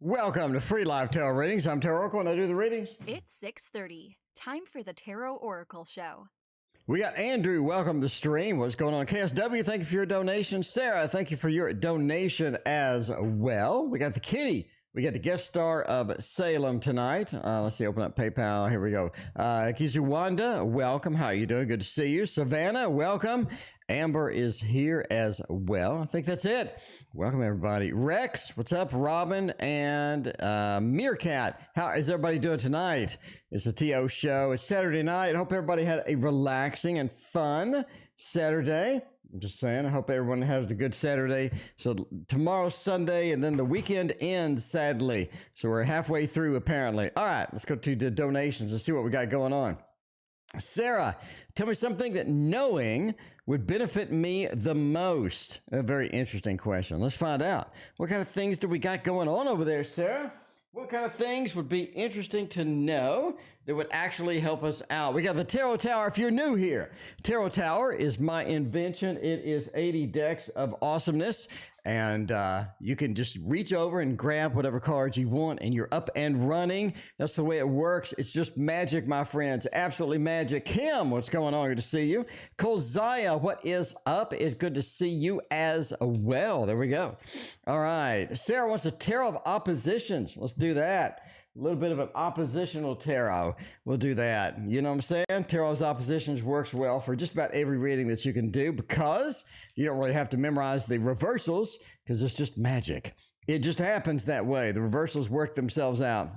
Welcome to Free Live Tarot Readings. I'm Tarot Oracle and I do the readings. It's 6:30. Time for the Tarot Oracle Show. We got Andrew. Welcome to the stream. What's going on? KSW, thank you for your donation. Sarah, thank you for your donation as well. We got the kitty. We got the guest star of Salem tonight. Let's see, open up PayPal. Here we go. Kizuwanda, welcome. How are you doing? Good to see you. Savannah, welcome. Amber is here as well. I think that's it. Welcome, everybody. Rex, what's up? Robin and Meerkat. How is everybody doing tonight? It's a TO show. It's Saturday night. I hope everybody had a relaxing and fun Saturday. I'm just saying, I hope everyone has a good Saturday. So tomorrow's Sunday, and then the weekend ends, sadly. So we're halfway through, apparently. All right, let's go to the donations and see what we got going on. Sarah, tell me something that knowing would benefit me the most. A very interesting question. Let's find out. What kind of things do we got going on over there, Sarah? What kind of things would be interesting to know that would actually help us out? We got the Tarot Tower. If you're new here, Tarot Tower is my invention. It is 80 decks of awesomeness. And you can just reach over and grab whatever cards you want, and you're up and running. That's the way it works. It's just magic, my friends. Absolutely magic. Kim, what's going on? Good to see you. Kolzaya, what is up? It's good to see you as well. There we go. All right. Sarah wants a tarot of oppositions. Let's do that. A little bit of an oppositional tarot. We'll do that. You know what I'm saying? Tarot's oppositions works well for just about every reading that you can do because you don't really have to memorize the reversals because it's just magic. It just happens that way. The reversals work themselves out.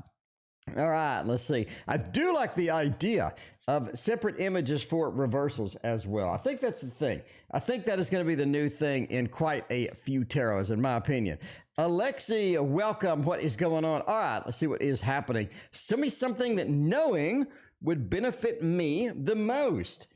All right, let's see. I do like the idea of separate images for reversals as well. I think that's the thing. I think that is going to be the new thing in quite a few tarots, in my opinion. Alexi, welcome. What is going on? All right, let's see what is happening. Send me something that knowing would benefit me the most.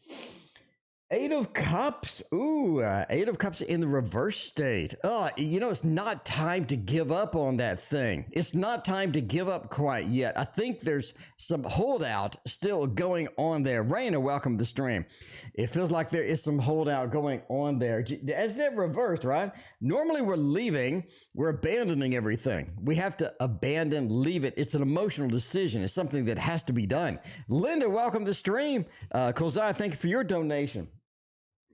Eight of Cups. Ooh, Eight of Cups in the reverse state. Oh, you know, it's not time to give up on that thing. It's not time to give up quite yet. I think there's some holdout still going on there. Raina, welcome to the stream. It feels like there is some holdout going on there. As that reversed, right? Normally we're leaving, we're abandoning everything. We have to abandon, leave it. It's an emotional decision. It's something that has to be done. Linda, welcome to the stream. Kozai, thank you for your donation.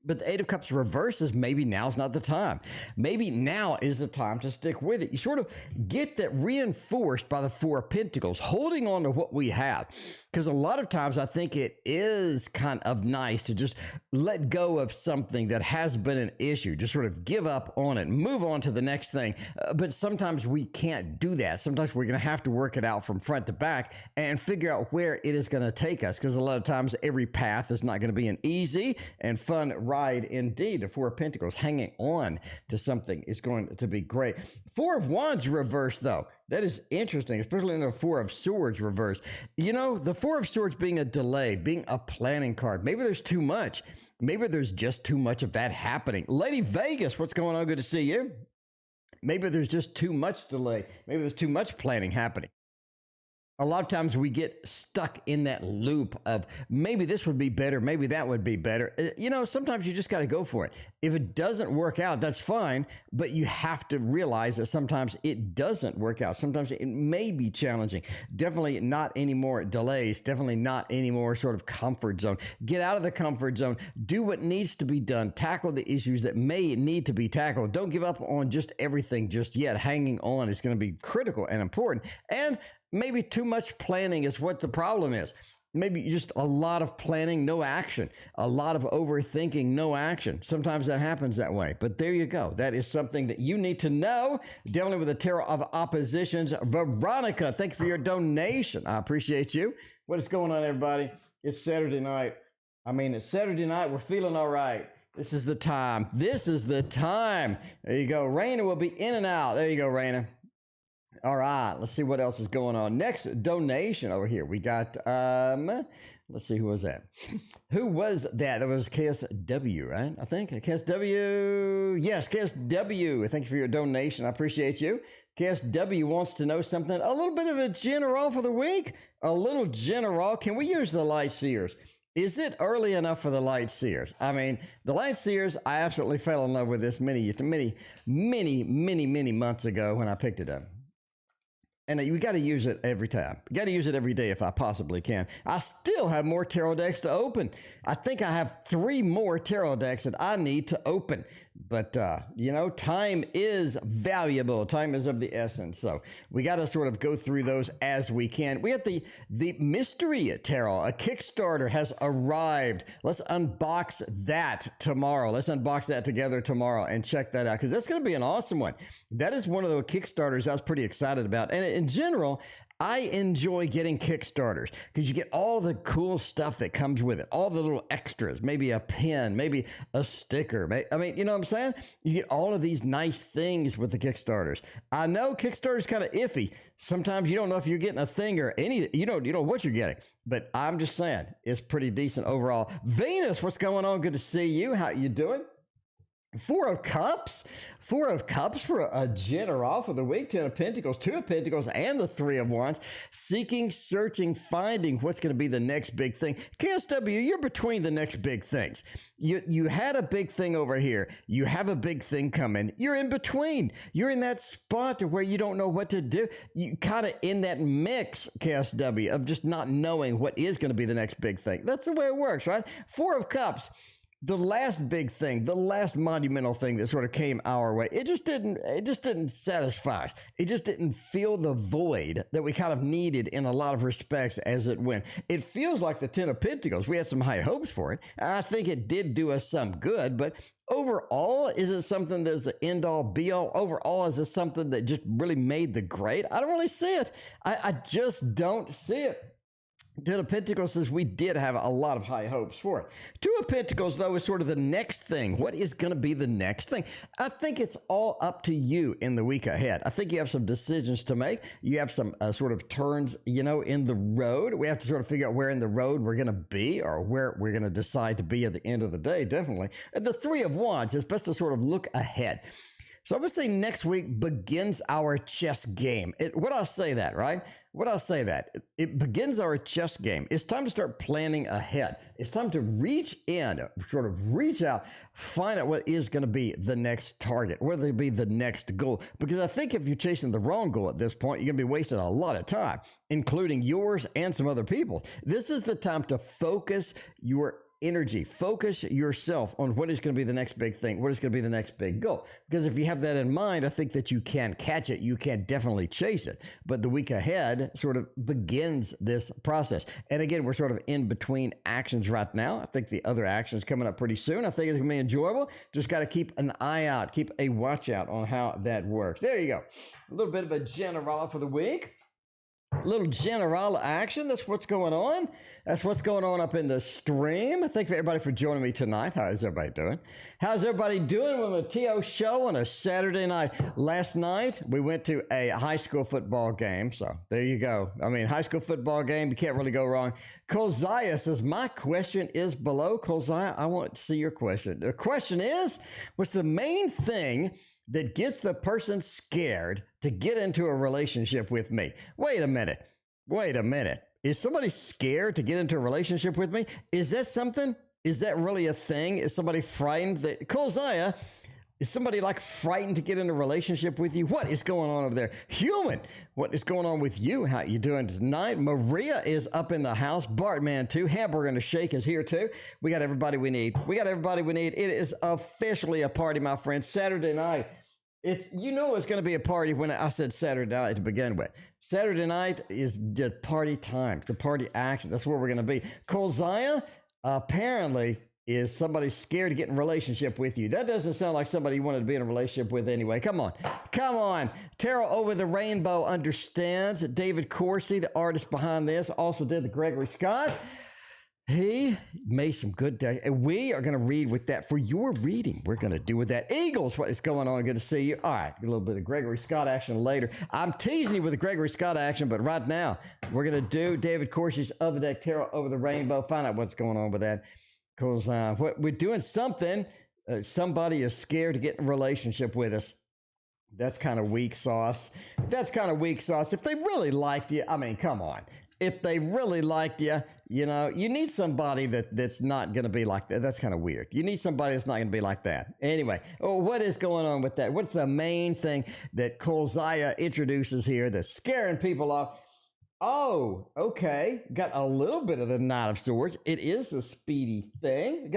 But the Eight of Cups reverses, maybe now's not the time. Maybe now is the time to stick with it. You sort of get that reinforced by the Four of Pentacles, holding on to what we have. Because a lot of times I think it is kind of nice to just let go of something that has been an issue, just sort of give up on it, move on to the next thing. But sometimes we can't do that. Sometimes we're going to have to work it out from front to back and figure out where it is going to take us. Because a lot of times every path is not going to be an easy and fun ride indeed. The Four of Pentacles, hanging on to something is going to be great. Four of Wands reversed, though. That is interesting, especially in the Four of Swords reversed. You know, the Four of Swords being a delay, being a planning card. Maybe there's too much. Maybe there's just too much of that happening. Lady Vegas, what's going on? Good to see you. Maybe there's just too much delay. Maybe there's too much planning happening. A lot of times we get stuck in that loop of maybe this would be better, maybe that would be better. You know, sometimes you just got to go for it. If it doesn't work out, that's fine, but you have to realize that sometimes it doesn't work out. Sometimes it may be challenging. Definitely not any more delays, definitely not any more sort of comfort zone. Get out of the comfort zone, do what needs to be done, tackle the issues that may need to be tackled. Don't give up on just everything just yet. Hanging on is going to be critical and important. And maybe too much planning is what the problem is. Maybe just a lot of planning, no action. A lot of overthinking, no action. Sometimes that happens that way. But there you go. That is something that you need to know. Dealing with the Tarot of Oppositions. Veronica, thank you for your donation. I appreciate you. What is going on, everybody? It's Saturday night. It's Saturday night. We're feeling all right. This is the time. This is the time. There you go. Raina will be in and out. There you go, Raina. All right, let's see what else is going on. Next donation over here. We got, let's see, who was that? Who was that? That was KSW, right? I think KSW. Yes, KSW. Thank you for your donation. I appreciate you. KSW wants to know something, a little bit of a general for the week. A little general. Can we use the light seers? Is it early enough for the light seers? The light seers, I absolutely fell in love with this many months ago when I picked it up. And you got to use it every time. You got to use it every day if I possibly can. I still have more tarot decks to open. I think I have 3 more tarot decks that I need to open. But, time is valuable. Time is of the essence. So we got to sort of go through those as we can. We have the mystery tarot. A Kickstarter has arrived. Let's unbox that tomorrow. Let's unbox that together tomorrow and check that out, because that's going to be an awesome one. That is one of the Kickstarters I was pretty excited about. And in general, I enjoy getting Kickstarters because you get all the cool stuff that comes with it, all the little extras, maybe a pen, maybe a sticker. You know what I'm saying? You get all of these nice things with the Kickstarters. I know Kickstarter's kind of iffy. Sometimes you don't know if you're getting a thing or you don't know what you're getting, but I'm just saying it's pretty decent overall. Venus, what's going on? Good to see you. How you doing? 4 of Cups for a general for the week. 10 of Pentacles, 2 of Pentacles, and the 3 of Wands. Seeking, searching, finding what's going to be the next big thing. KSW, you're between the next big things. You had a big thing over here. You have a big thing coming. You're in between. You're in that spot to where you don't know what to do. You kind of in that mix, KSW, of just not knowing what is going to be the next big thing. That's the way it works, right? 4 of Cups. The last big thing, the last monumental thing that sort of came our way, it just didn't satisfy us. It just didn't fill the void that we kind of needed in a lot of respects as it went. It feels like the 10 of Pentacles. We had some high hopes for it. I think it did do us some good, but overall, is it something that's the end all be all? Overall, is it something that just really made the grade? I don't really see it. I just don't see it. 10 of Pentacles says we did have a lot of high hopes for it. 2 of Pentacles, though, is sort of the next thing. What is going to be the next thing? I think it's all up to you in the week ahead. I think you have some decisions to make. You have some sort of turns, in the road. We have to sort of figure out where in the road we're going to be, or where we're going to decide to be at the end of the day, definitely. And the 3 of Wands, it's best to sort of look ahead. So I'm going to say next week begins our chess game. Would I say that, right? Would I say that? It begins our chess game. It's time to start planning ahead. It's time to reach in, sort of reach out, find out what is going to be the next target, whether it be the next goal. Because I think if you're chasing the wrong goal at this point, you're going to be wasting a lot of time, including yours and some other people. This is the time to focus your energy, focus yourself on what is going to be the next big thing, what is going to be the next big goal. Because if you have that in mind, I think that you can catch it, you can definitely chase it. But the week ahead sort of begins this process. And again, we're sort of in between actions right now. I think the other actions coming up pretty soon. I think it's going to be enjoyable. Just got to keep an eye out, keep a watch out on how that works. There you go. A little bit of a general for the week. Little general action. That's what's going on. That's what's going on up in the stream. Thank you everybody for joining me tonight. How is everybody doing? How's everybody doing on the TO show on a Saturday night? Last night, we went to a high school football game. So there you go. High school football game. You can't really go wrong. Kolziah says, my question is below. Kolziah, I want to see your question. The question is, what's the main thing that gets the person scared to get into a relationship with me? Wait a minute. Is somebody scared to get into a relationship with me? Is that something? Is that really a thing? Is somebody frightened? Kolziah, is somebody frightened to get in a relationship with you? What is going on over there? Human, what is going on with you? How you doing tonight? Maria is up in the house. Bartman too. Hamburger and a Shake is here too. We got everybody we need. It is officially a party, my friends. Saturday night. It's going to be a party when I said Saturday night to begin with. Saturday night is the party time. It's the party action. That's where we're going to be. Kolziah apparently is somebody scared to get in a relationship with you. That doesn't sound like somebody you wanted to be in a relationship with anyway. Come on. Tarot Over the Rainbow understands. David Corsi, the artist behind this, also did the Gregory Scott. He made some good day, and we are going to read with that for your reading. We're going to do with that. Eagles, what is going on? Good to see you. All right, a little bit of Gregory Scott action later. I'm teasing you with the Gregory Scott action, but right now we're going to do David Corsi's Other Deck Tarot Over the Rainbow. Find out what's going on with that. Because we're doing something. Somebody is scared to get in a relationship with us. That's kind of weak sauce. If they really liked you, come on. If they really liked you, You know, you need somebody that's not going to be like that. That's kind of weird. You need somebody that's not going to be like that. Anyway, what is going on with that? What's the main thing that Kolziah introduces here that's scaring people off? Oh, okay. Got a little bit of the Knight of Swords. It is a speedy thing.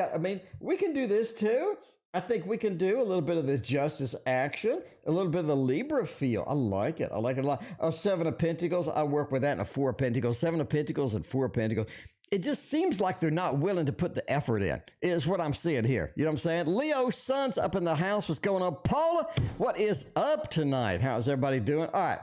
We can do this too. I think we can do a little bit of the justice action, a little bit of the Libra feel. I like it. I like it a lot. Oh, Seven of Pentacles. I work with that in a Four of Pentacles. Seven of Pentacles and Four of Pentacles. It just seems like they're not willing to put the effort in, is what I'm seeing here. You know what I'm saying? Leo, sun's up in the house. What's going on? Paula, what is up tonight? How's everybody doing? All right.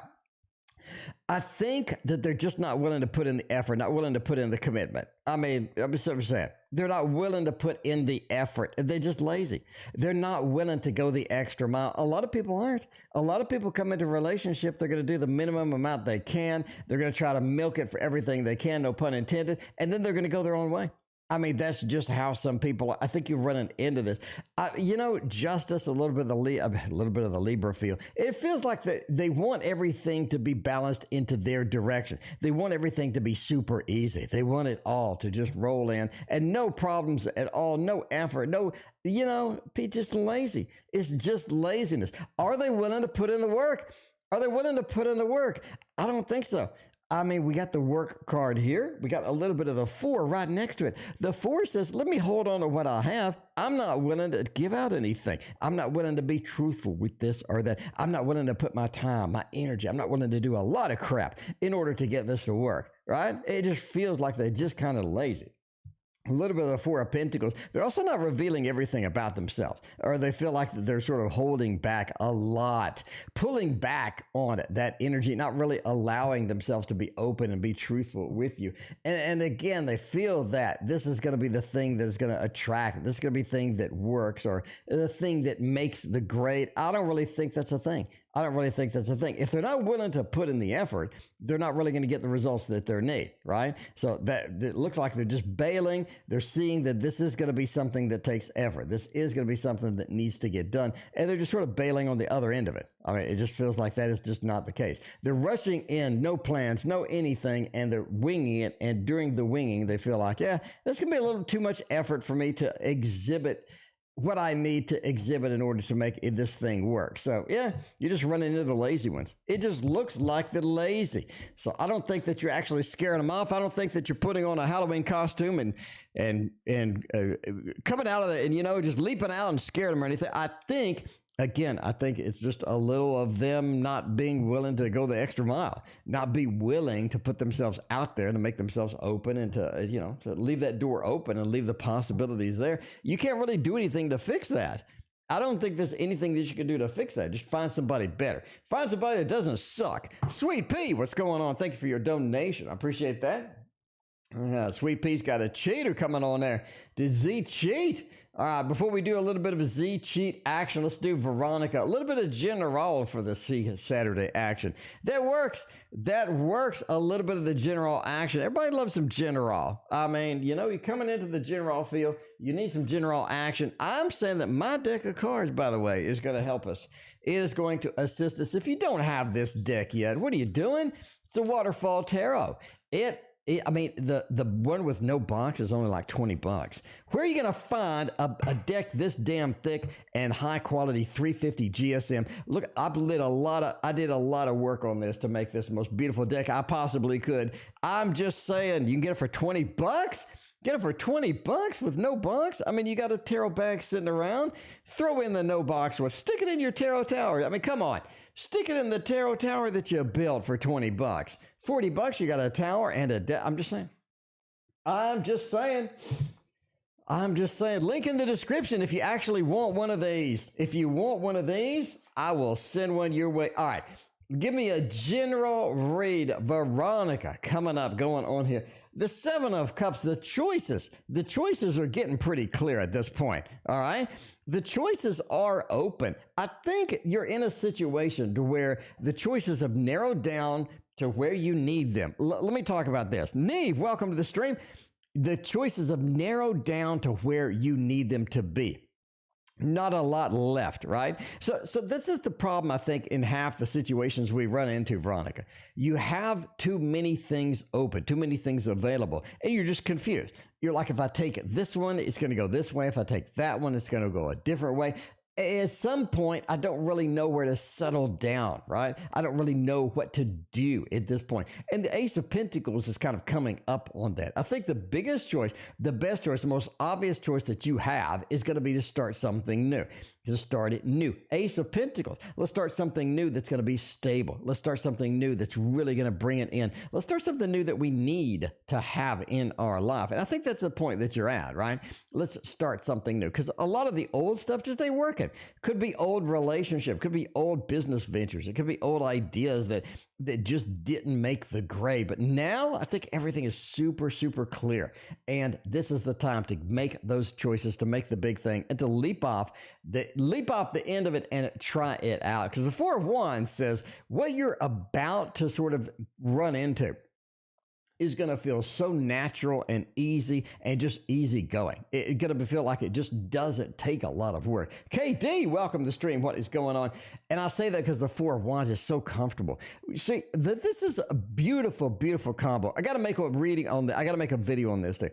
I think that they're just not willing to put in the effort, not willing to put in the commitment. I'm saying. They're not willing to put in the effort. They're just lazy. They're not willing to go the extra mile. A lot of people aren't. A lot of people come into a relationship. They're going to do the minimum amount they can. They're going to try to milk it for everything they can, no pun intended. And then they're going to go their own way. I mean, that's just how some people are. I think you're running into this. Justice, a little bit of the Libra feel. It feels like they want everything to be balanced into their direction. They want everything to be super easy. They want it all to just roll in and no problems at all, no effort, be just lazy. It's just laziness. Are they willing to put in the work? Are they willing to put in the work? I don't think so. I mean, we got the work card here. We got a little bit of the Four right next to it. The Four says, let me hold on to what I have. I'm not willing to give out anything. I'm not willing to be truthful with this or that. I'm not willing to put my time, my energy. I'm not willing to do a lot of crap in order to get this to work, right? It just feels like they're just kind of lazy. A little bit of the Four of Pentacles. They're also not revealing everything about themselves, or they feel like they're sort of holding back a lot, pulling back on that energy, not really allowing themselves to be open and be truthful with you. And again, they feel that this is going to be the thing that is going to attract. This is going to be the thing that works, or the thing that makes the grade. I don't really think that's a thing. If they're not willing to put in the effort, they're not really going to get the results that they need, right? So that it looks like they're just bailing. They're seeing that this is going to be something that takes effort. This is going to be something that needs to get done. And they're just sort of bailing on the other end of it. I mean, it just feels like that is just not the case. They're rushing in, no plans, no anything, and they're winging it. And during the winging, they feel like, yeah, this can be a little too much effort for me to exhibit what I need to exhibit in order to make this thing work. So yeah, you're just running into the lazy ones. It just looks like they're lazy. So I don't think that you're actually scaring them off. I don't think that you're putting on a Halloween costume and coming out of it and, just leaping out and scaring them or anything. I think it's just a little of them not being willing to go the extra mile, not be willing to put themselves out there and to make themselves open and to leave that door open and leave the possibilities there. You can't really do anything to fix that. I don't think there's anything that you can do to fix that. Just find somebody better. Find somebody that doesn't suck. Sweet Pea, what's going on? Thank you for your donation. I appreciate that. Sweet Pea's got a cheater coming on there. Did Z cheat? All right, before we do a little bit of a Z cheat action, let's do Veronica. A little bit of general for the Saturday action. That works. A little bit of the general action. Everybody loves some general. I mean, you're coming into the general field. You need some general action. I'm saying that my deck of cards, by the way, is going to help us. It is going to assist us. If you don't have this deck yet, what are you doing? It's a Waterfall Tarot. The one with no box is only like $20. Where are you going to find a deck this damn thick and high quality 350 GSM? Look, I did a lot of work on this to make this the most beautiful deck I possibly could. I'm just saying, you can get it for $20. Get it for $20 with no box. I mean, you got a tarot bag sitting around. Throw in the no box one. Stick it in your tarot tower. I mean, come on. Stick it in the tarot tower that you built for $20. $40, you got a tower and a deck. I'm just saying. Link in the description if you actually want one of these. If you want one of these, I will send one your way. All right. Give me a general read. Veronica coming up, going on here. The Seven of Cups, the choices are getting pretty clear at this point. All right. The choices are open. I think you're in a situation to where the choices have narrowed down to where you need them. Let me talk about this. Neve, welcome to the stream. The choices have narrowed down to where you need them to be. not a lot left, right? So this is the problem, I think, in half the situations we run into, Veronica. You have too many things open, too many things available, and you're just confused. You're like, if I take this one, it's going to go this way. If I take that one, it's going to go a different way. At some point, I don't really know where to settle down, right? I don't really know what to do at this point. And the Ace of Pentacles is kind of coming up on that. I think the biggest choice, the best choice, the most obvious choice that you have is going to be to start something new. To start it new. Ace of Pentacles. Let's start something new that's going to be stable. Let's start something new that's really going to bring it in. Let's start something new that we need to have in our life. And I think that's the point that you're at, right? Let's start something new. Because a lot of the old stuff just ain't working. Could be old relationship. Could be old business ventures. It could be old ideas that just didn't make the grade. But now I think everything is super, super clear. And this is the time to make those choices, to make the big thing, and to leap off the end of it and try it out. Because the Four of Wands says what you're about to sort of run into is going to feel so natural and easy and just easy going. It's going to feel like it just doesn't take a lot of work. KD, welcome to the stream. What is going on? And I say that because the Four of Wands is so comfortable. See, this is a beautiful, beautiful combo. I got to make a reading on that. I got to make a video on this too.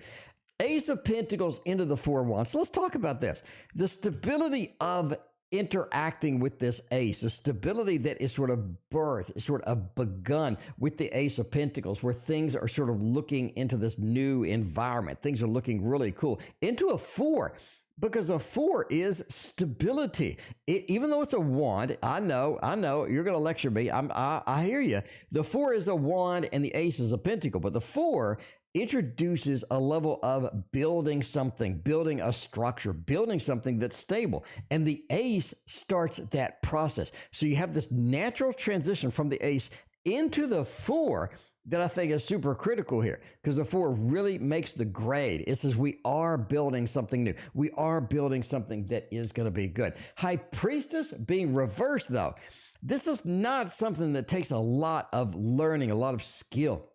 Ace of Pentacles into the Four of Wands. So let's talk about this. The stability of interacting with this ace, a stability that is sort of birthed, sort of begun with the Ace of Pentacles, where things are sort of looking into this new environment. Things are looking really cool. Into a four, because a four is stability. Even though it's a wand, I know, you're going to lecture me. I hear you. The four is a wand and the ace is a pentacle, but the four introduces a level of building something, building a structure, building something that's stable. And the ace starts that process. So you have this natural transition from the ace into the four that I think is super critical here, because the four really makes the grade. It says we are building something new. We are building something that is going to be good. High Priestess being reversed, though. This is not something that takes a lot of learning, a lot of skill.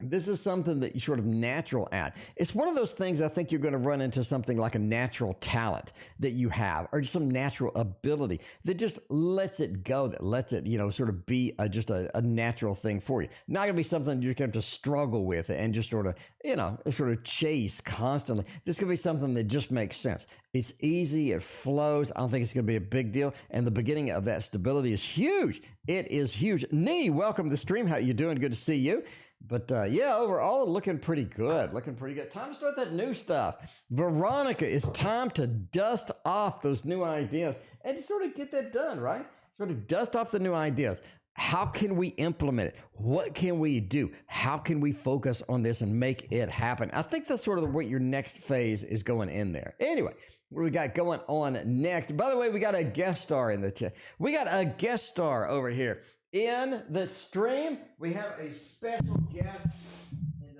This is something that you sort of natural at. It's one of those things I think you're going to run into something like a natural talent that you have, or just some natural ability that just lets it go, that lets it, sort of be just a natural thing for you. Not going to be something you're going to have to struggle with and just sort of chase constantly. This could be something that just makes sense. It's easy. It flows. I don't think it's going to be a big deal. And the beginning of that stability is huge. It is huge. Nee, welcome to the stream. How you doing? Good to see you. But yeah, overall, looking pretty good. Looking pretty good. Time to start that new stuff. Veronica, it's time to dust off those new ideas and to sort of get that done, right? Sort of dust off the new ideas. How can we implement it? What can we do? How can we focus on this and make it happen? I think that's sort of what your next phase is going in there. Anyway, what do we got going on next? By the way, we got a guest star in the chat. We got a guest star over here. In the stream, we have a special guest, and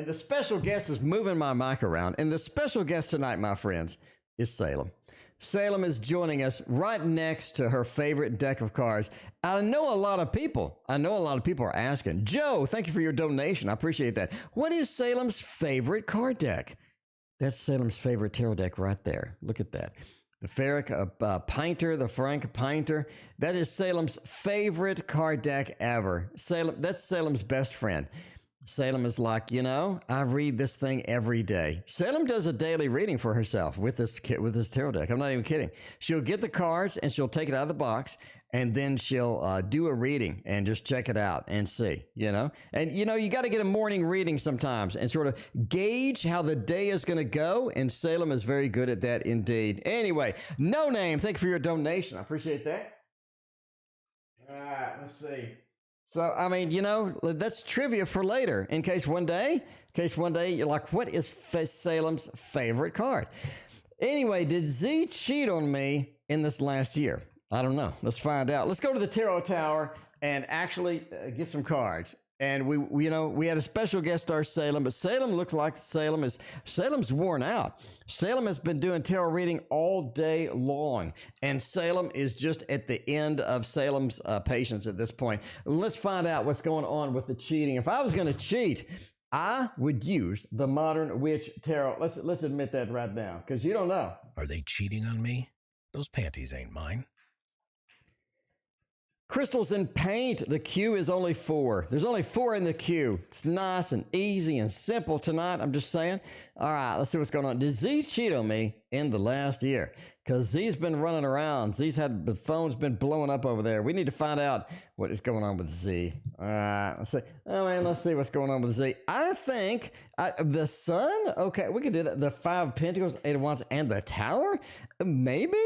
the special guest is moving my mic around. And the special guest tonight, my friends, is Salem. Salem is joining us right next to her favorite deck of cards. I know a lot of people are asking, Joe, thank you for your donation. I appreciate that. What is Salem's favorite card deck? That's Salem's favorite tarot deck right there. Look at that. The Ferric Painter, the Frank Painter. That is Salem's favorite card deck ever. That's Salem's best friend. Salem is like, I read this thing every day. Salem does a daily reading for herself with this tarot deck. I'm not even kidding. She'll get the cards and she'll take it out of the box, and then she'll do a reading and just check it out and see, And, you got to get a morning reading sometimes and sort of gauge how the day is going to go, and Salem is very good at that indeed. Anyway, No Name, thank you for your donation. I appreciate that. All right, let's see. So, that's trivia for later, in case one day you're like, what is Salem's favorite card? Anyway, did Z cheat on me in this last year? I don't know. Let's find out. Let's go to the Tarot Tower and actually get some cards. And we had a special guest star, Salem, but Salem looks like Salem's worn out. Salem has been doing tarot reading all day long, and Salem is just at the end of Salem's patience at this point. Let's find out what's going on with the cheating. If I was going to cheat, I would use the Modern Witch Tarot. Let's admit that right now, because you don't know. Are they cheating on me? Those panties ain't mine. Crystals in paint. The queue is only 4. There's only 4 in the queue. It's nice and easy and simple tonight. I'm just saying. All right, let's see what's going on. Did Z cheat on me in the last year? Because Z's been running around. The phone's been blowing up over there. We need to find out what is going on with Z. All right, let's see. Oh, man, let's see what's going on with Z. I think the Sun. Okay, we can do that. The 5 of Pentacles, 8 of Wands, and the Tower. Maybe.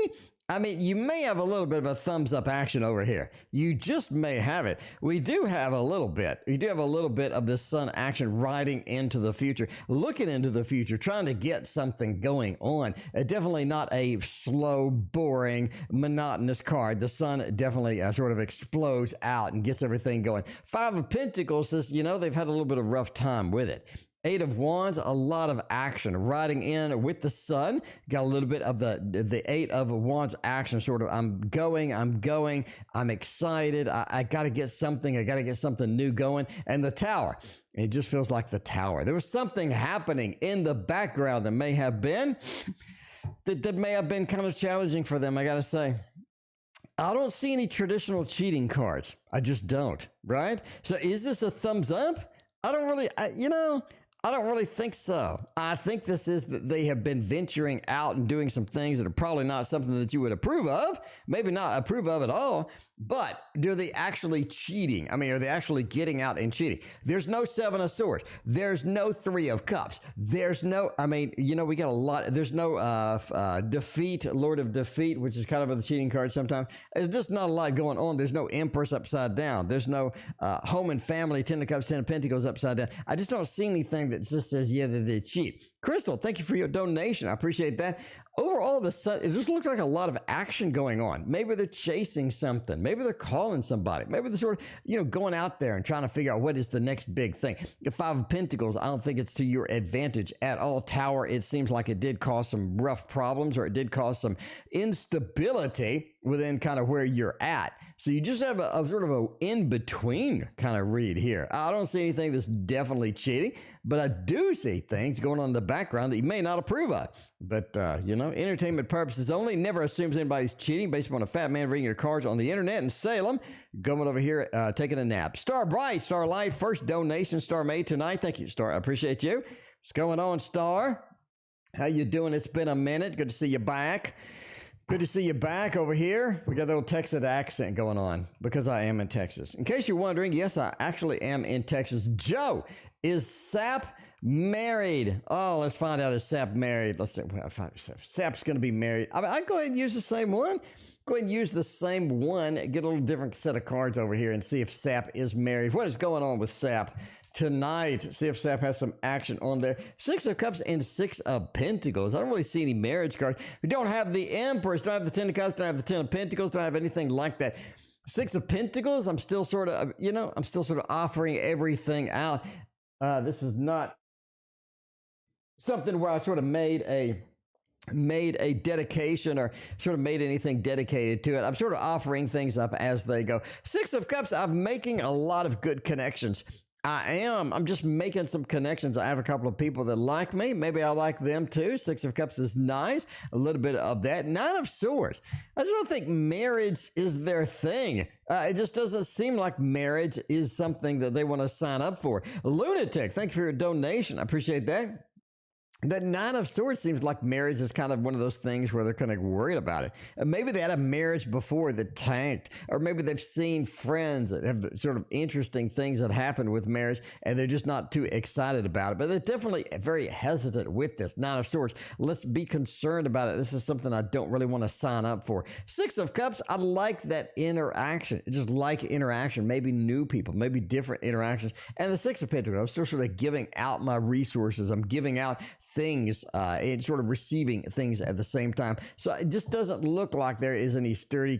I mean, you may have a little bit of a thumbs up action over here. You just may have it. We do have a little bit. We do have a little bit of this Sun action riding into the future, looking into the future, trying to get something going on. Definitely not a slow, boring, monotonous card. The Sun definitely sort of explodes out and gets everything going. 5 of Pentacles says, they've had a little bit of rough time with it. 8 of Wands, a lot of action riding in with the Sun. Got a little bit of the 8 of Wands action, sort of. I'm going, I'm excited. I got to get something. I got to get something new going. And the Tower, it just feels like the Tower. There was something happening in the background that may have been kind of challenging for them, I got to say. I don't see any traditional cheating cards. I just don't, right? So is this a thumbs up? I don't really think so. I think this is that they have been venturing out and doing some things that are probably not something that you would approve of, maybe not approve of at all, but are they actually cheating? I mean, are they actually getting out and cheating? There's no 7 of Swords. There's no 3 of Cups. There's no, we got a lot. There's no defeat, Lord of Defeat, which is kind of a cheating card sometimes. There's just not a lot going on. There's no Empress upside down. There's no home and family, 10 of Cups, 10 of Pentacles upside down. I just don't see anything that just says, yeah, they cheat. Crystal, thank you for your donation. I appreciate that. Overall, it just looks like a lot of action going on. Maybe they're chasing something. Maybe they're calling somebody. Maybe they're sort of, going out there and trying to figure out what is the next big thing. The 5 of Pentacles, I don't think it's to your advantage at all. Tower, it seems like it did cause some rough problems, or it did cause some instability within kind of where you're at. So you just have a sort of a in-between kind of read here. I don't see anything that's definitely cheating, but I do see things going on in the background that you may not approve of. But, entertainment purposes only. Never assumes anybody's cheating based upon a fat man reading your cards on the internet. And Salem, going over here, taking a nap. Star Bright, Starlight, first donation Star made tonight. Thank you, Star. I appreciate you. What's going on, Star? How you doing? It's been a minute. Good to see you back. Good to see you back over here. We got the old Texas accent going on because I am in Texas. In case you're wondering, yes, I actually am in Texas. Joe, is Sap married? Oh, let's find out. Is Sap married? Let's see. Sap's going to be married. I go ahead and use the same one. Go ahead and use the same one. Get a little different set of cards over here and see if Sap is married. What is going on with Sap tonight? See if Sap has some action on there. 6 of Cups and 6 of Pentacles. I don't really see any marriage cards. We don't have the Empress. Don't have the 10 of Cups. Don't have the 10 of Pentacles. Don't have anything like that. 6 of Pentacles. I'm still sort of, offering everything out. This is not something where I sort of made a dedication or sort of made anything dedicated to it. I'm sort of offering things up as they go. 6 of Cups, I'm making a lot of good connections. I'm just making some connections. I have a couple of people that like me. Maybe I like them too. 6 of Cups is nice. A little bit of that. 9 of Swords. I just don't think marriage is their thing. It just doesn't seem like marriage is something that they want to sign up for. Lunatic, thank you for your donation. I appreciate that. That 9 of Swords seems like marriage is kind of one of those things where they're kind of worried about it. Maybe they had a marriage before that tanked, or maybe they've seen friends that have sort of interesting things that happened with marriage, and they're just not too excited about it. But they're definitely very hesitant with this 9 of Swords. Let's be concerned about it. This is something I don't really want to sign up for. 6 of Cups, I like that interaction. I just like interaction, maybe new people, maybe different interactions. And the 6 of Pentacles, I'm still sort of giving out my resources. I'm giving out things and sort of receiving things at the same time. So it just doesn't look like there is any sturdy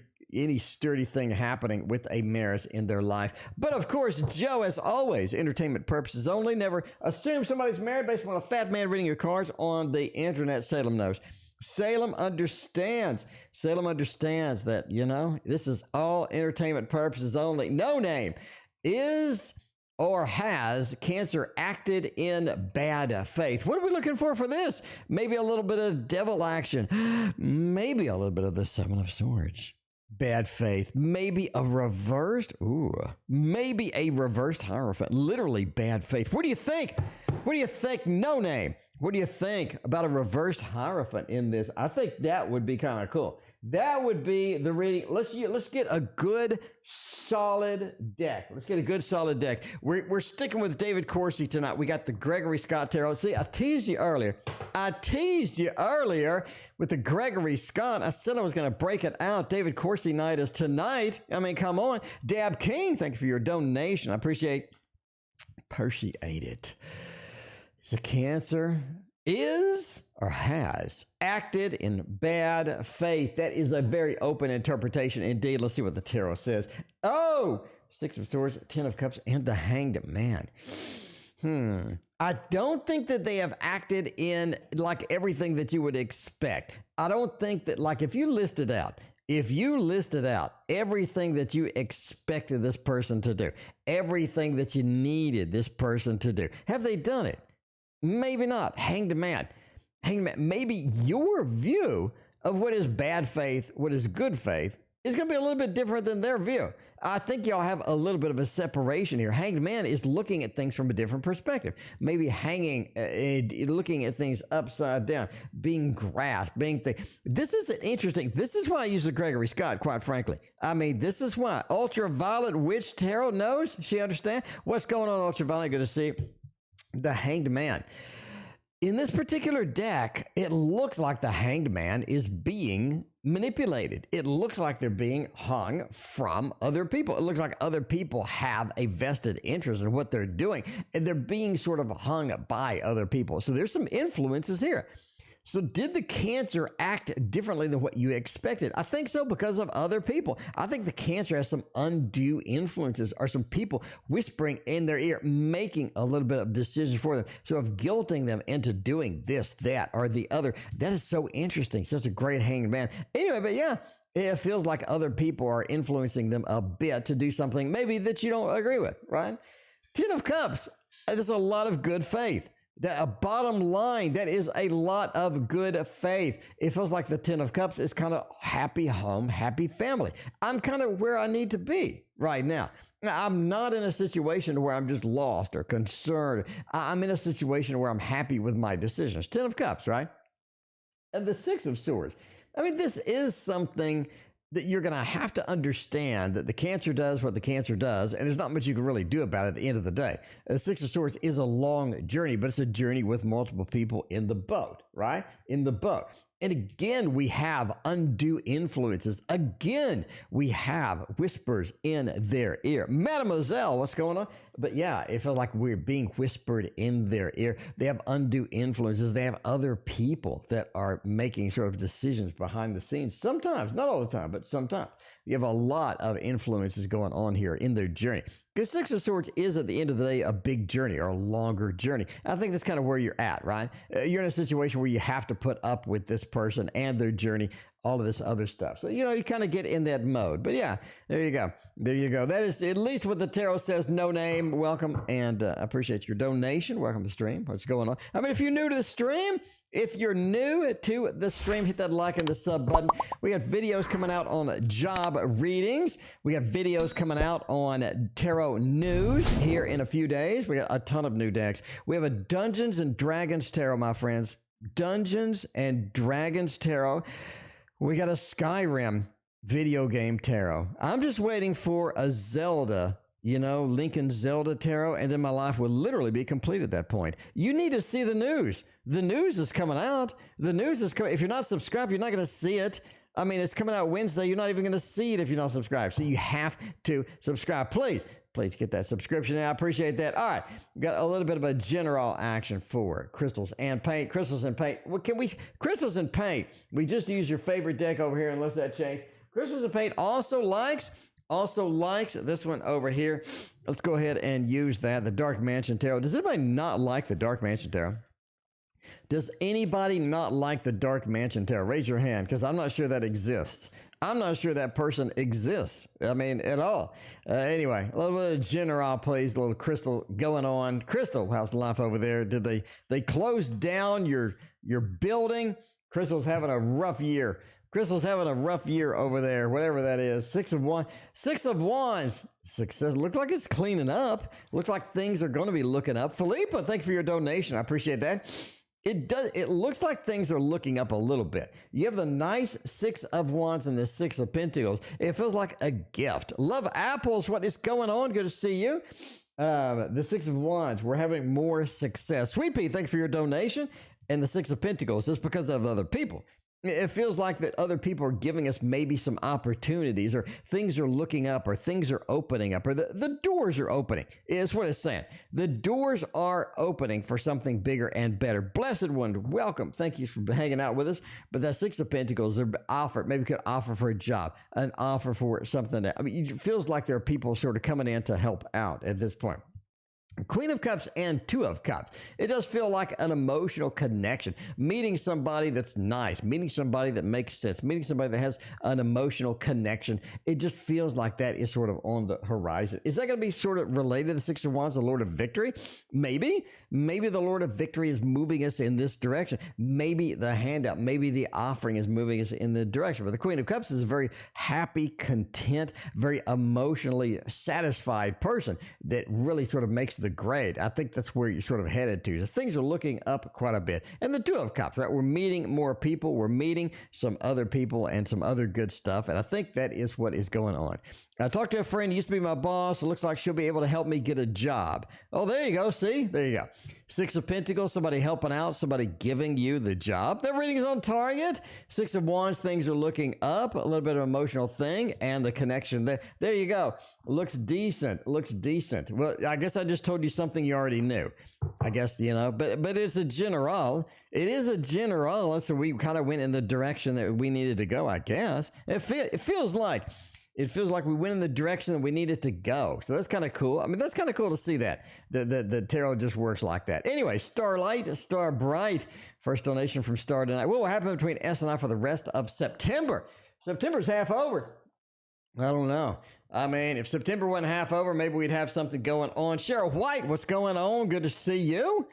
thing happening with a marriage in their life. But of course, Joe, as always, entertainment purposes only. Never assume somebody's married based on a fat man reading your cards on the internet. Salem knows. Salem understands. Salem understands that, this is all entertainment purposes only. No Name is or has Cancer acted in bad faith? What are we looking for this? Maybe a little bit of devil action. Maybe a little bit of the Seven of Swords. Bad faith. Maybe a reversed, maybe a reversed Hierophant. Literally bad faith. What do you think? What do you think? No name. What do you think about a reversed Hierophant in this? I think that would be kind of cool. That would be the reading. Let's get a good solid deck. Let's get a good solid deck. We're sticking with David Corsi tonight. We got the Gregory Scott Tarot. See, I teased you earlier with the Gregory Scott. I said I was going to break it out. David Corsi night is tonight. I mean, come on. Dab King, thank you for your donation. I appreciate it. It's a Cancer is or has acted in bad faith. That is a very open interpretation indeed. Let's see what the tarot says. Oh, Six of Swords, Ten of Cups, and the Hanged Man. I don't think that they have acted in like everything that you would expect. I don't think that, like, if you listed out everything that you expected this person to do, everything that you needed this person to do, have they done it? Maybe not. Hanged Man. Maybe your view of what is bad faith, what is good faith, is going to be a little bit different than their view. I think y'all have a little bit of a separation here. Hanged Man is looking at things from a different perspective. Maybe looking at things upside down, being grasped, This is interesting. This is why I use the Gregory Scott, quite frankly. I mean, this is why. Ultraviolet Witch Tarot knows. She understands. What's going on, Ultraviolet? Good to see the Hanged Man. In this particular deck, it looks like the Hanged Man is being manipulated. It looks like they're being hung from other people. It looks like other people have a vested interest in what they're doing, and they're being sort of hung by other people. So there's some influences here. So did the Cancer act differently than what you expected? I think so, because of other people. I think the Cancer has some undue influences, or some people whispering in their ear, making a little bit of decisions for them, sort of guilting them into doing this, that, or the other. That is so interesting. Such a great Hanged Man. Anyway, but yeah, it feels like other people are influencing them a bit to do something maybe that you don't agree with, right? Ten of Cups. There's a lot of good faith. That a bottom line, that is a lot of good faith. It feels like the Ten of Cups is kind of happy home, happy family. I'm kind of where I need to be right now. I'm not in a situation where I'm just lost or concerned. I'm in a situation where I'm happy with my decisions. Ten of Cups, right? And the Six of Swords. I mean, this is something that you're going to have to understand, that the Cancer does what the Cancer does, and there's not much you can really do about it at the end of the day. The Six of Swords is a long journey, but it's a journey with multiple people in the boat, right? In the boat. And again, we have undue influences. Again, we have whispers in their ear. Mademoiselle, what's going on? But yeah, it feels like we're being whispered in their ear. They have undue influences. They have other people that are making sort of decisions behind the scenes. Sometimes, not all the time, but sometimes. You have a lot of influences going on here in their journey. Because Six of Swords is, at the end of the day, a big journey, or a longer journey. I think that's kind of where you're at, right? You're in a situation where you have to put up with this person and their journey, all of this other stuff. So, you kind of get in that mode. But yeah, there you go. There you go. That is at least what the tarot says. No name. Welcome. And I appreciate your donation. Welcome to the stream. What's going on? I mean, if you're new to the stream, hit that like and the sub button. We got videos coming out on job readings. We got videos coming out on tarot news here in a few days. We got a ton of new decks. We have a Dungeons and Dragons tarot, my friends. Dungeons and Dragons tarot. We got a Skyrim video game tarot. I'm just waiting for a Zelda, Lincoln Zelda tarot, and then my life will literally be complete at that point. You need to see the news. The news is coming out. The news is coming. If you're not subscribed, you're not going to see it. I mean, it's coming out Wednesday. You're not even going to see it if you're not subscribed. So you have to subscribe. Please get that subscription. I appreciate that. All right. We've got a little bit of a general action for crystals and paint. Crystals and paint. Crystals and paint. We just use your favorite deck over here unless that changed. Crystals and paint also likes this one over here. Let's go ahead and use that. The Dark Mansion Tarot. Does anybody not like the Dark Mansion Tarot? Does anybody not like the Dark Mansion Tarot? Raise your hand, because I'm not sure that exists. I'm not sure that person exists. I mean, at all. Anyway, a little bit of general, please. A little Crystal going on. Crystal, how's life over there? Did they close down your building? Crystal's having a rough year. Crystal's having a rough year over there, whatever that is. Six of Wands. Success. Looks like it's cleaning up. Looks like things are going to be looking up. Philippa, thank you for your donation. I appreciate that. It looks like things are looking up a little bit. You have the nice Six of Wands and the Six of Pentacles. It feels like a gift. Love apples. What is going on? Good to see you. The Six of Wands. We're having more success. Sweet Pea, thank you for your donation. And the Six of Pentacles. It's because of other people. It feels like that other people are giving us maybe some opportunities, or things are looking up, or things are opening up, or the doors are opening, is what it's saying. The doors are opening for something bigger and better. Blessed one, welcome. Thank you for hanging out with us. But that Six of Pentacles, they're offered, maybe could offer for a job, an offer for something that, I mean, it feels like there are people sort of coming in to help out at this point. Queen of Cups and Two of Cups. It does feel like an emotional connection. Meeting somebody that's nice, meeting somebody that makes sense, meeting somebody that has an emotional connection. It just feels like that is sort of on the horizon. Is that going to be sort of related to the Six of Wands, the Lord of Victory? Maybe. Maybe the Lord of Victory is moving us in this direction. Maybe the handout, maybe the offering is moving us in the direction. But the Queen of Cups is a very happy, content, very emotionally satisfied person that really sort of makes the grade. I think that's where you're sort of headed to. So things are looking up quite a bit. And the Two of Cups, right? We're meeting more people. We're meeting some other people and some other good stuff. And I think that is what is going on. I talked to a friend, used to be my boss. It looks like she'll be able to help me get a job. Oh, there you go. See? There you go. Six of Pentacles, somebody helping out, somebody giving you the job. That reading is on target. Six of Wands, things are looking up. A little bit of emotional thing and the connection there. There you go. Looks decent. Looks decent. Well, I guess I just told you something you already knew. I guess, you know, but it's a general. It is a general. So we kind of went in the direction that we needed to go, I guess. It feels like we went in the direction that we needed to go. So that's kind of cool. I mean, that's kind of cool to see that. The tarot just works like that. Anyway, Starlight, Star Bright. First donation from Star tonight. What will happen between S and I for the rest of September? September's half over. I don't know. I mean, if September wasn't half over, maybe we'd have something going on. Cheryl White, what's going on? Good to see you.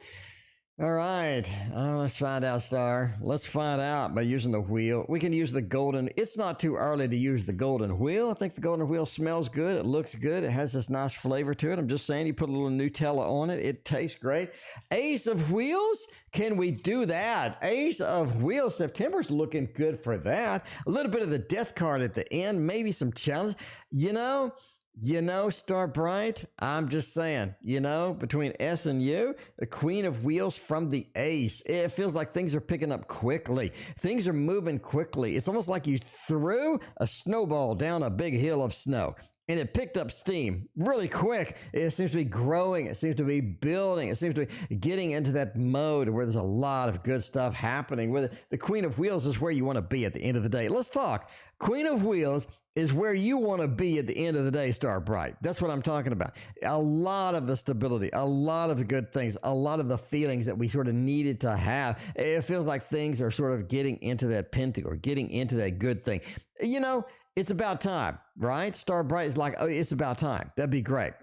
All right, let's find out, Star. Let's find out by using the wheel. We can use the golden. It's not too early to use the golden wheel. I think the golden wheel smells good. It looks good. It has this nice flavor to it. I'm just saying, you put a little Nutella on it. It tastes great. Ace of Wheels. Can we do that? Ace of Wheels. September's looking good for that. A little bit of the death card at the end. Maybe some challenge. You know, Star Bright, I'm just saying, you know, between S and you, the Queen of Wheels from the Ace. It feels like things are picking up quickly. Things are moving quickly. It's almost like you threw a snowball down a big hill of snow. And it picked up steam really quick. It seems to be growing. It seems to be building. It seems to be getting into that mode where there's a lot of good stuff happening with it. The Queen of Wheels is where you want to be at the end of the day. Let's talk. Queen of Wheels is where you want to be at the end of the day, Star Bright. That's what I'm talking about. A lot of the stability, a lot of the good things, a lot of the feelings that we sort of needed to have. It feels like things are sort of getting into that pentacle, getting into that good thing. You know, it's about time, right? Star Bright is like, oh, it's about time. That'd be great.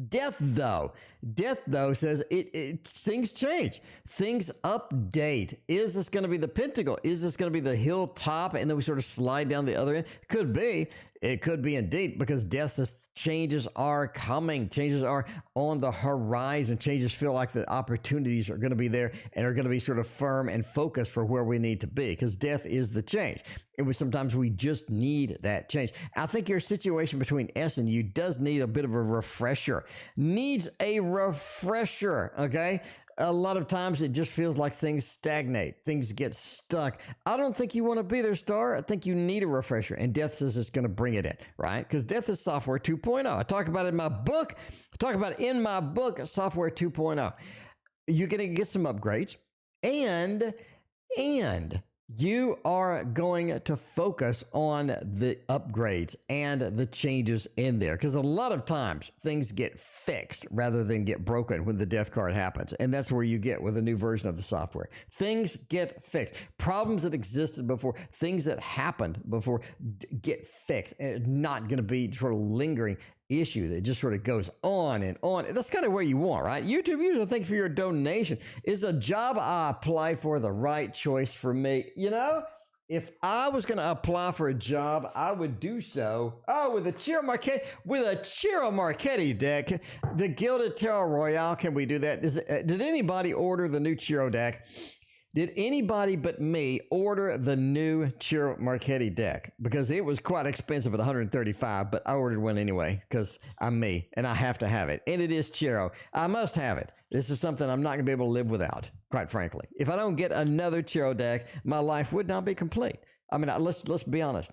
Death, though says things change. Things update. Is this going to be the pentacle? Is this going to be the hilltop and then we sort of slide down the other end? Could be. It could be indeed, because death says changes are coming. Changes are on the horizon. Changes feel like the opportunities are going to be there and are going to be sort of firm and focused for where we need to be, because death is the change. And sometimes we just need that change. I think your situation between S and you does need a bit of a refresher. Needs a refresher, okay? A lot of times it just feels like things stagnate. Things get stuck. I don't think you want to be there, Star. I think you need a refresher. And death says it's going to bring it in, right? Because death is software 2.0. I talk about it in my book. Software 2.0. You're going to get some upgrades. And You are going to focus on the upgrades and the changes in there because a lot of times things get fixed rather than get broken when the death card happens. And that's where you get with a new version of the software. Things get fixed. Problems that existed before, things that happened before get fixed. And it's not going to be sort of lingering issue that just sort of goes on and on. That's kind of where you want, right? YouTube user, thank you for your donation. Is a job I applied for the right choice for me? You know, if I was going to apply for a job, I would do so. Oh, with a Ciro Marchetti deck, the Gilded Tarot Royale. Can we do that? Did anybody order the new Ciro deck? Did anybody but me order the new Ciro Marchetti deck? Because it was quite expensive at $135, but I ordered one anyway because I'm me and I have to have it. And it is Ciro. I must have it. This is something I'm not going to be able to live without, quite frankly. If I don't get another Ciro deck, my life would not be complete. I mean, let's be honest.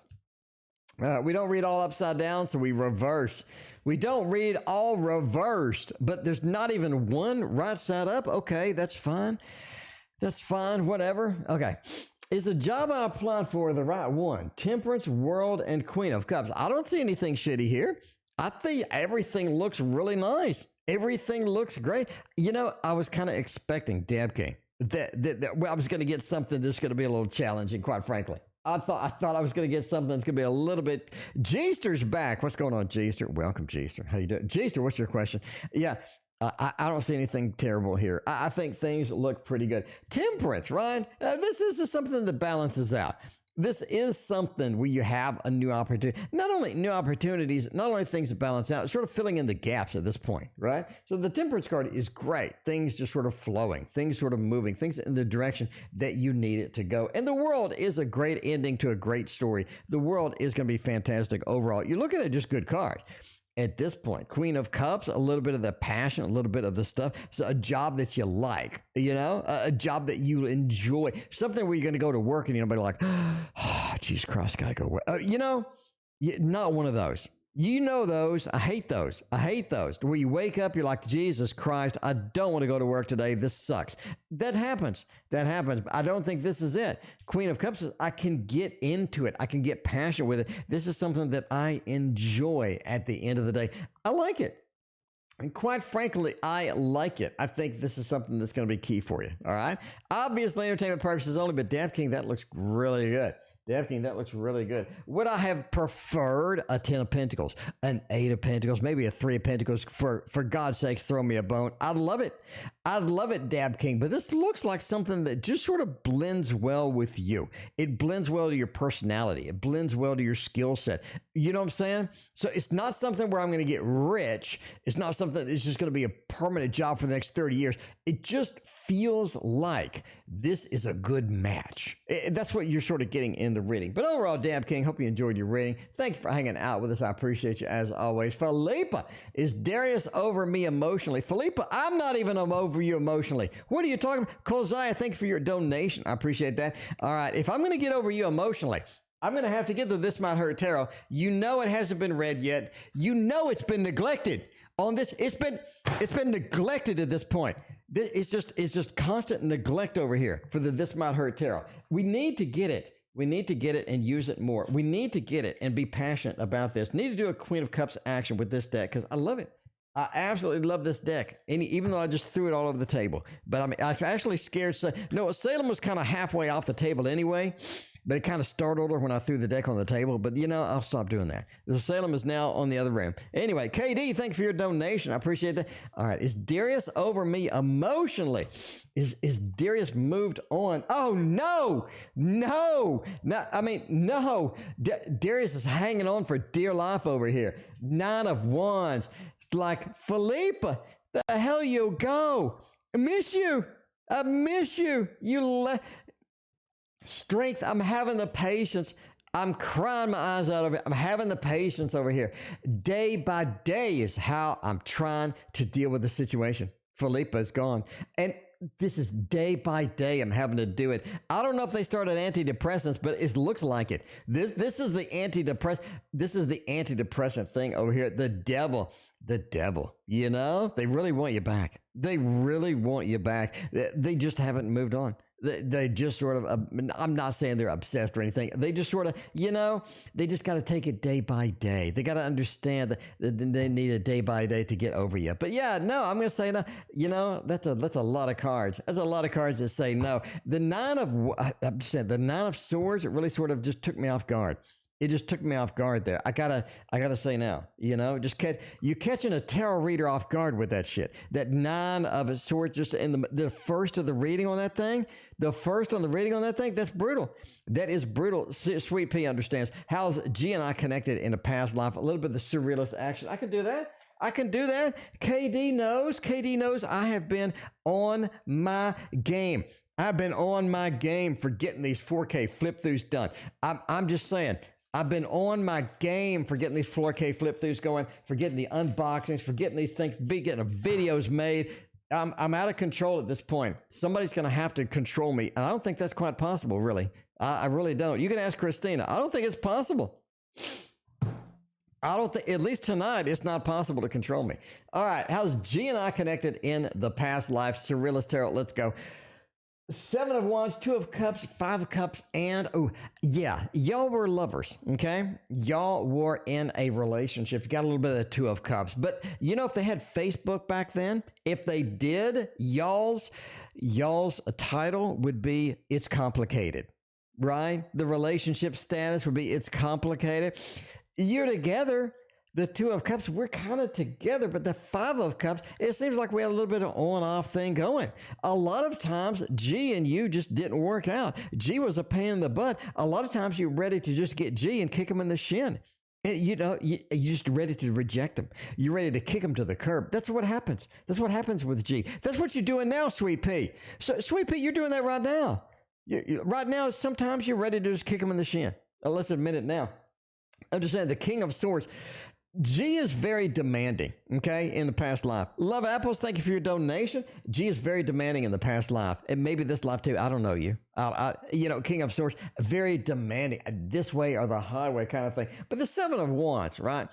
We don't read all upside down, so we reverse. We don't read all reversed, but there's not even one right side up. Okay, that's fine. That's fine, whatever. Okay. Is the job I applied for the right one? Temperance, World, and Queen of Cups. I don't see anything shitty here. I think everything looks really nice. Everything looks great. You know, I was kind of expecting, Dab King, that I was going to get something that's going to be a little challenging, quite frankly. I thought I was going to get something that's going to be a little bit. Jeester's back. What's going on, Jeester? Welcome, Jeester. How you doing? Jeester, what's your question? Yeah. I don't see anything terrible here. I think things look pretty good. Temperance, right? This is something that balances out. This is something where you have a new opportunity. Not only new opportunities, not only things that balance out, sort of filling in the gaps at this point, right? So the Temperance card is great. Things just sort of flowing, things sort of moving, things in the direction that you need it to go. And the World is a great ending to a great story. The World is going to be fantastic overall. You're looking at just good cards. At this point, Queen of Cups, a little bit of the passion, a little bit of the stuff. So a job that you like, you know, a job that you enjoy, something where you're going to go to work and you're going to be like, oh, Jesus Christ, got to go to work. You know, not one of those. You know those. I hate those. I hate those. Where you wake up, you're like, Jesus Christ, I don't want to go to work today. This sucks. That happens. That happens. I don't think this is it. Queen of Cups says, I can get into it. I can get passionate with it. This is something that I enjoy at the end of the day. I like it. And quite frankly, I like it. I think this is something that's going to be key for you. All right. Obviously, entertainment purposes only, but Dab King, that looks really good. Dab King, that looks really good. Would I have preferred a 10 of Pentacles, an 8 of Pentacles, maybe a 3 of Pentacles? For God's sakes, throw me a bone. I'd love it. I'd love it, Dab King. But this looks like something that just sort of blends well with you. It blends well to your personality. It blends well to your skill set. You know what I'm saying? So it's not something where I'm going to get rich. It's not something that's just going to be a permanent job for the next 30 years. It just feels like this is a good match. That's what you're sort of getting in the reading. But overall, Dab King, hope you enjoyed your reading. Thank you for hanging out with us. I appreciate you as always. Philippa, is Darius over me emotionally? Philippa, I'm not even over you emotionally. What are you talking about? Kolziah, thank you for your donation. I appreciate that. All right. If I'm going to get over you emotionally, I'm going to have to get to This Might Hurt Tarot. You know it hasn't been read yet. You know it's been neglected on this. It's been neglected at this point. It's just constant neglect over here for the This Might Hurt Tarot. We need to get it. We need to get it and use it more. We need to get it and be passionate about this. Need to do a Queen of Cups action with this deck because I love it. I absolutely love this deck, even though I just threw it all over the table. But I mean, I was actually scared. No, Salem was kind of halfway off the table anyway, but it kind of startled her when I threw the deck on the table. But, you know, I'll stop doing that. So Salem is now on the other room. Anyway, KD, thank you for your donation. I appreciate that. All right. Is Darius over me emotionally? Is Darius moved on? Oh, no. Darius is hanging on for dear life over here. 9 of Wands. Like, Philippa, the hell you go? I miss you. Strength. I'm having the patience. I'm crying my eyes out of it. I'm having the patience over here. Day by day is how I'm trying to deal with the situation. Philippa is gone. And this is day by day I'm having to do it. I don't know if they started antidepressants, but it looks like it. This is the antidepressant thing over here. The devil, you know, they really want you back. They just haven't moved on. They just sort of, I'm not saying they're obsessed or anything. They just sort of, they just got to take it day by day. They got to understand that they need a day by day to get over you. But yeah, no, I'm going to say no. That's a lot of cards. That's a lot of cards that say no. The the 9 of swords, it really sort of just took me off guard. It just took me off guard there. I gotta say now, just you catching a tarot reader off guard with that shit. That 9 of swords just in the first of the reading on that thing. The first on the reading on that thing, that's brutal. That is brutal. Sweet Pea understands. How's G and I connected in a past life? A little bit of the surrealist action. I can do that. KD knows I have been on my game. I've been on my game for getting these 4K flip-throughs done. I'm just saying. I've been on my game for getting these 4K flip-throughs going, for getting the unboxings, for getting these things, getting videos made. I'm out of control at this point. Somebody's going to have to control me. And I don't think that's quite possible, really. I really don't. You can ask Christina. I don't think it's possible. I don't think, at least tonight, it's not possible to control me. All right. How's G and I connected in the past life? Surrealist Tarot. Let's go. 7 of Wands, 2 of Cups, 5 of Cups, and y'all were lovers, okay? Y'all were in a relationship. You got a little bit of the 2 of Cups. But if they had Facebook back then, if they did, y'all's title would be It's Complicated, right? The relationship status would be It's Complicated. You're together. The 2 of Cups, we're kind of together, but the 5 of Cups, it seems like we had a little bit of on-off thing going. A lot of times, G and you just didn't work out. G was a pain in the butt. A lot of times, you're ready to just get G and kick him in the shin. And, you're just ready to reject him. You're ready to kick him to the curb. That's what happens. That's what happens with G. That's what you're doing now, Sweet Pea. So, Sweet Pea, you're doing that right now. Right now, sometimes you're ready to just kick him in the shin. Let's admit it now. I'm just saying, the King of Swords. G is very demanding, okay, in the past life. Love Apples, thank you for your donation. G is very demanding in the past life, and maybe this life too. I don't know you. King of Swords, very demanding. This way or the highway kind of thing. But the 7 of Wands, right?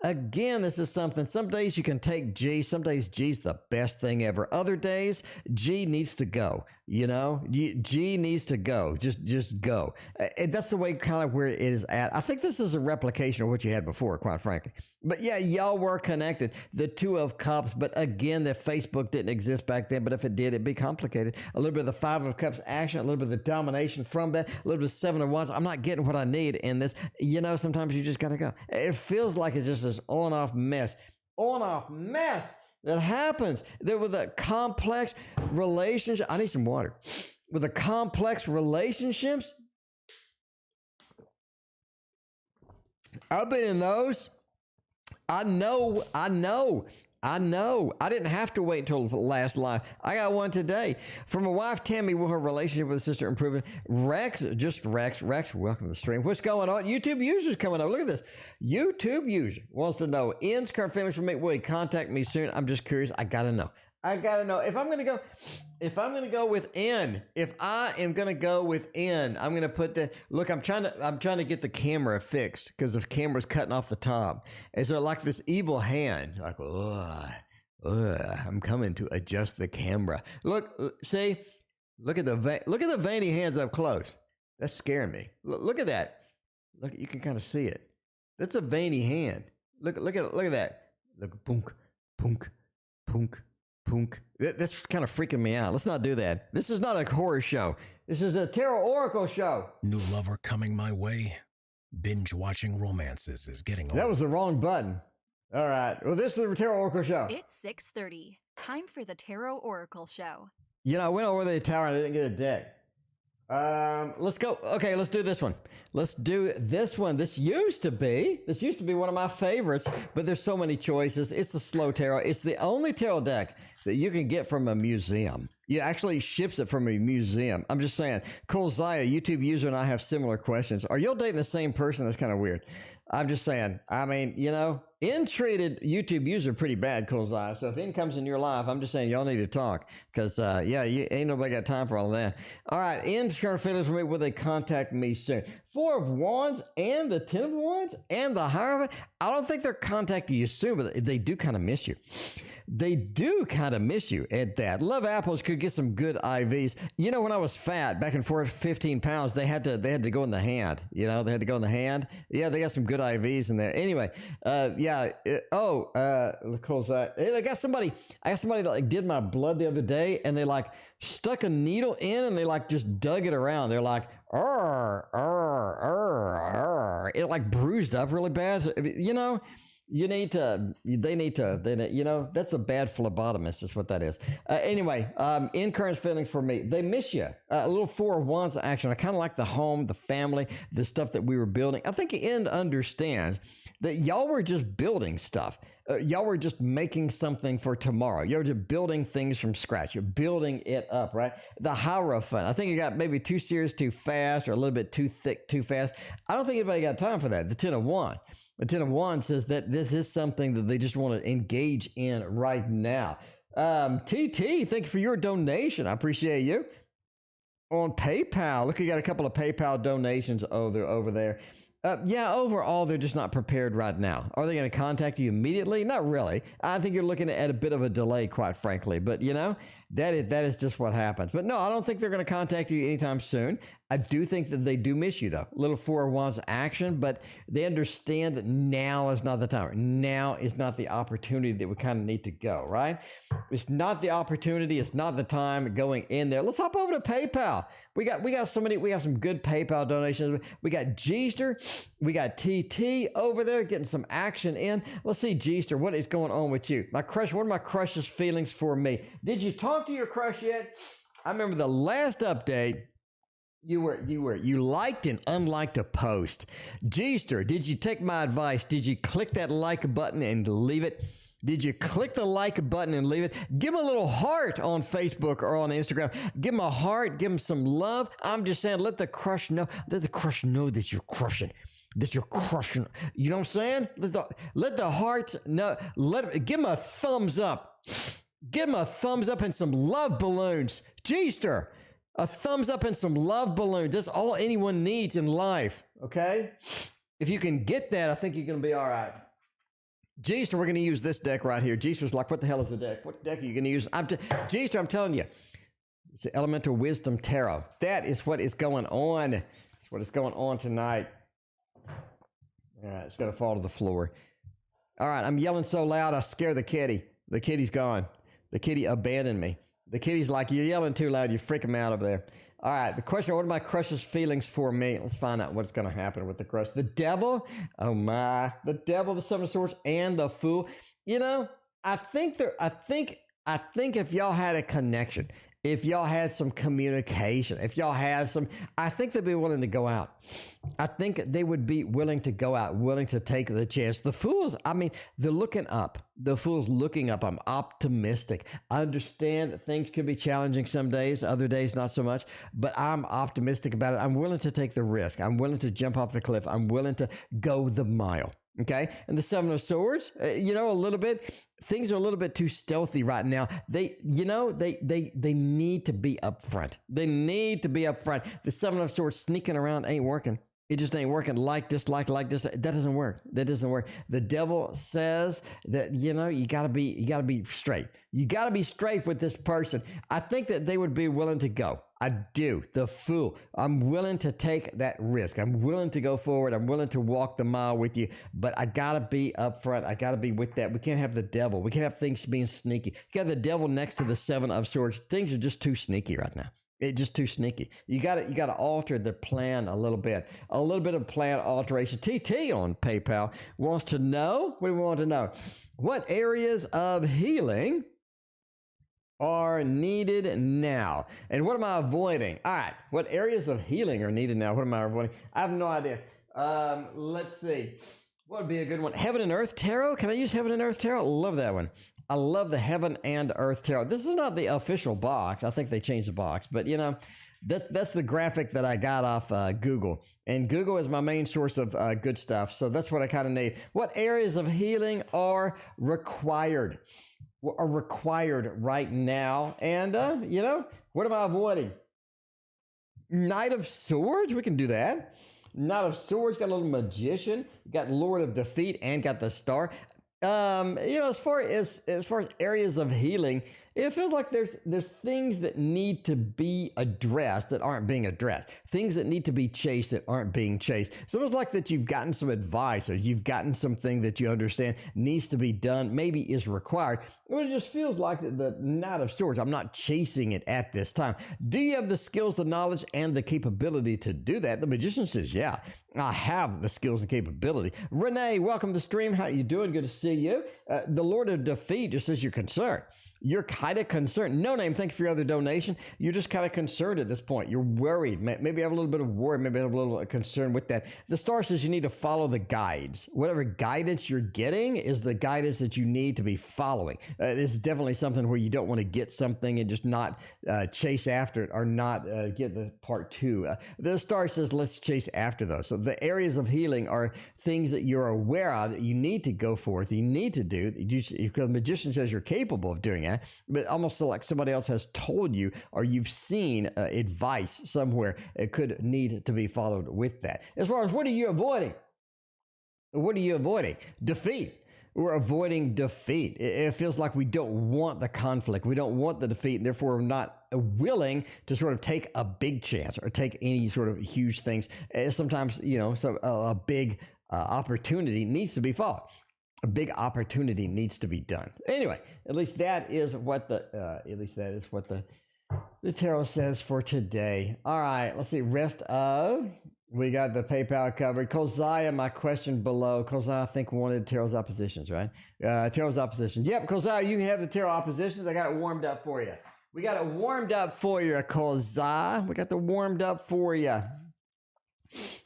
Again, this is something. Some days you can take G. Some days G's the best thing ever. Other days, G needs to go. G needs to go. Just go. And that's the way kind of where it is at. I think this is a replication of what you had before, quite frankly. But yeah, y'all were connected. The 2 of Cups. But again, the Facebook didn't exist back then. But if it did, it'd be complicated. A little bit of the 5 of Cups action, a little bit of the domination from that, a little bit of 7 of Wands. I'm not getting what I need in this. Sometimes you just got to go. It feels like it's just this on-off mess. On-off mess that happens. There with a complex relationship. I need some water. With the complex relationships, I've been in those. I know. I didn't have to wait until last life. I got one today. From a wife, Tammy, will her relationship with a sister improving? Rex, welcome to the stream. What's going on? YouTube users coming up. Look at this. YouTube user wants to know, N's current feelings for me. Will he contact me soon? I'm just curious. I got to know. If I'm going to go with N, I'm going to put the, look, I'm trying to get the camera fixed because the camera's cutting off the top. And so like this evil hand, like, I'm coming to adjust the camera. Look, see, look at the veiny hands up close. That's scaring me. Look at that. Look, you can kind of see it. That's a veiny hand. Look at that. Look, punk, punk, punk. Punk. That's kind of freaking me out. Let's not do that. This is not a horror show. This is a tarot oracle show. New lover coming my way. Binge watching romances is getting old. That was the wrong button. All right. Well, this is the tarot oracle show. It's 6:30. Time for the tarot oracle show. I went over the tower and I didn't get a deck. Let's go. Okay, let's do this one. This used to be one of my favorites, but there's so many choices. It's the slow tarot. It's the only tarot deck that you can get from a museum. It actually ships it from a museum. I'm just saying. Cole Zaya, YouTube user, and I have similar questions. Are y'all dating the same person? That's kind of weird. I'm just saying. I mean, you know, N-treated YouTube user pretty bad, Cool's-Eye. So if N comes in your life, I'm just saying y'all need to talk because, yeah, you ain't nobody got time for all of that. All right, N's current feelings for me. Will they contact me soon? Four of Wands and the Ten of Wands and the Hierophant. I don't think they're contacting you soon, but they do kind of miss you. They do kind of miss you at that. Love apples could get some good IVs. You know, when I was fat, back and forth 15 pounds, they had to go in the hand. You know, they had to go in the hand. Yeah, they got some good IVs in there. Anyway, yeah. Cool. I got somebody that like did my blood the other day, and they like stuck a needle in, and they like just dug it around. They're like, it like bruised up really bad. So, you know. They need to, you know, that's a bad phlebotomist is what that is. Anyway, in current feelings for me, they miss you. A little Four of Wands action. I kind of like the home, the family, the stuff that we were building. I think End understands that y'all were just building stuff. Y'all were just making something for tomorrow. You're just building things from scratch. You're building it up, right? The Hierophant. I think you got maybe too serious, too fast, or a little bit too thick, too fast. I don't think anybody got time for that. The Ten of Wands. The Ten of Wands says that this is something that they just want to engage in right now. TT, thank you for your donation. I appreciate you. On PayPal, look, you got a couple of PayPal donations over there. Yeah, overall, they're just not prepared right now. Are they going to contact you immediately? Not really. I think you're looking at a bit of a delay, quite frankly. But, you know, that is just what happens. But no, I don't think they're going to contact you anytime soon. I do think that they do miss you, though. Little Four of Wands action, but they understand that now is not the time. Now is not the opportunity that we kind of need to go, right? It's not the opportunity. It's not the time going in there. Let's hop over to PayPal. We got some good PayPal donations. We got Gster. We got TT over there getting some action in. Let's see, Gster, what is going on with you? My crush, what are my crush's feelings for me? Did you talk to your crush yet? I remember the last update. You liked and unliked a post. Gster, did you take my advice? Did you click that like button and leave it? Did you click the like button and leave it? Give him a little heart on Facebook or on Instagram. Give him a heart. Give him some love. I'm just saying, let the crush know. Let the crush know that you're crushing. That you're crushing. You know what I'm saying? Let the heart know. Give him a thumbs up. Give him a thumbs up and some love balloons. Gster. A thumbs up and some love balloons. That's all anyone needs in life, okay? If you can get that, I think you're going to be all right. Gster, we're going to use this deck right here. Gster's like, what the hell is the deck? What deck are you going to use? Gster, I'm telling you, it's the Elemental Wisdom Tarot. That is what is going on. That's what is going on tonight. All right, it's going to fall to the floor. All right, I'm yelling so loud, I scare the kitty. The kitty's gone. The kitty abandoned me. The kitty's like, you're yelling too loud. You freak him out over there. All right. The question, what are my crush's feelings for me? Let's find out what's going to happen with the crush. The devil. Oh my. The devil, the Seven of Swords, and the Fool. You know, I think if y'all had a connection, if y'all had some communication, if y'all had some, I think they'd be willing to go out. I think they would be willing to go out, willing to take the chance. The Fools, I mean, they're looking up. The Fool's looking up. I'm optimistic. I understand that things could be challenging some days, other days not so much, but I'm optimistic about it. I'm willing to take the risk. I'm willing to jump off the cliff. I'm willing to go the mile. Okay. And the Seven of Swords, you know, a little bit, things are a little bit too stealthy right now. They need to be upfront. They need to be upfront. The Seven of Swords sneaking around ain't working. It just ain't working. Like this. That doesn't work. That doesn't work. The devil says that, you know, you gotta be straight. You gotta be straight with this person. I think that they would be willing to go. I do. The Fool. I'm willing to take that risk. I'm willing to go forward. I'm willing to walk the mile with you, but I gotta be upfront. I gotta be with that. We can't have the devil. We can't have things being sneaky. You got the devil next to the Seven of Swords. Things are just too sneaky right now. It's just too sneaky. You got to alter the plan a little bit of plan alteration. TT on PayPal wants to know, what do we want to know? What areas of healing are needed now? And what am I avoiding? All right. What areas of healing are needed now? What am I avoiding? I have no idea. Let's see. What would be a good one? Heaven and Earth Tarot? Can I use Heaven and Earth Tarot? Love that one. I love the Heaven and Earth Tarot. This is not the official box. I think they changed the box, but you know, that's the graphic that I got off Google. And Google is my main source of good stuff. So that's what I kind of need. What areas of healing are required? Are required right now? And, you know, what am I avoiding? Knight of Swords, we can do that. Knight of Swords, got a little Magician, got Lord of Defeat, and got the Star. You know, as far as areas of healing, it feels like there's things that need to be addressed that aren't being addressed. Things that need to be chased that aren't being chased. It's almost like that you've gotten some advice or you've gotten something that you understand needs to be done, maybe is required. But it just feels like the Knight of Swords, I'm not chasing it at this time. Do you have the skills, the knowledge, and the capability to do that? The Magician says, yeah, I have the skills and capability. Renee, welcome to the stream. How you doing? Good to see you. The Lord of Defeat just says you're concerned. You're kind of concerned. No Name, thank you for your other donation. You're just kind of concerned at this point. You're worried. Maybe have a little bit of worry. Maybe have a little concern with that. The Star says you need to follow the guides. Whatever guidance you're getting is the guidance that you need to be following. This is definitely something where you don't want to get something and just not chase after it or not get the part two. The Star says let's chase after those. So the areas of healing are things that you're aware of that you need to go forth, you need to do. Because the Magician says you're capable of doing that, but almost like somebody else has told you or you've seen advice somewhere, it could need to be followed with that. As far as what are you avoiding? What are you avoiding? Defeat. We're avoiding defeat. It feels like we don't want the conflict. We don't want the defeat, and therefore we're not willing to sort of take a big chance or take any sort of huge things. Sometimes, you know, so a big opportunity needs to be followed. A big opportunity needs to be done. Anyway, at least that is what the tarot says for today. All right, let's see. Rest of. We got the PayPal covered. Kozaya, my question below. Kozaya, I think, wanted tarot's oppositions, right? Tarot's oppositions. Yep, Kozaya, you can have the tarot oppositions. I got it warmed up for you. We got it warmed up for you, Kozaya. We got the warmed up for you.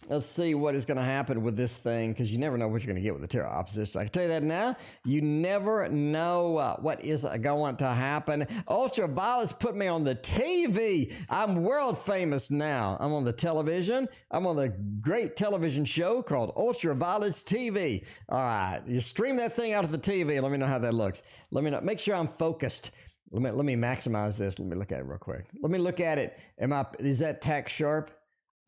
Let's see what is going to happen with this thing, because you never know what you're going to get with the tarot opposition. I can tell you that now. You never know what is going to happen. Ultraviolet's put me on the TV. I'm world famous now. I'm on the television. I'm on the great television show called Ultraviolet's TV. All right. You stream that thing out of the TV. Let me know how that looks. Let me know. Make sure I'm focused. Let me maximize this. Let me look at it real quick. Let me look at it. Is that tack sharp?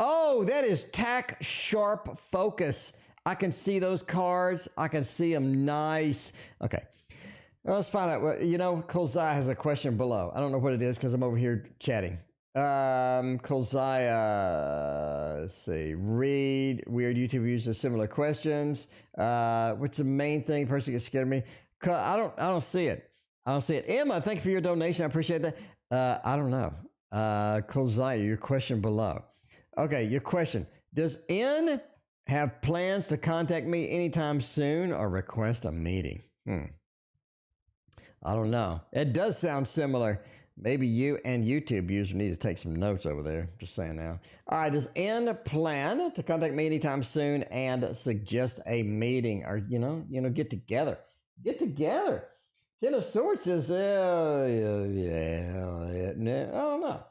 Oh, that is tack sharp focus. I can see those cards. I can see them nice. Okay. Well, let's find out. You know, Kozai has a question below. I don't know what it is because I'm over here chatting. Kozai, let's see. Read weird YouTube users similar questions. What's the main thing person gets scared of me? I don't see it. I don't see it. Emma, thank you for your donation. I appreciate that. I don't know. Kozai, your question below. Okay, your question. Does N have plans to contact me anytime soon or request a meeting? I don't know. It does sound similar. Maybe you and YouTube users need to take some notes over there. Just saying now. All right, does N plan to contact me anytime soon and suggest a meeting or, you know, get together? Get together. Ten of Swords says, no, I don't know.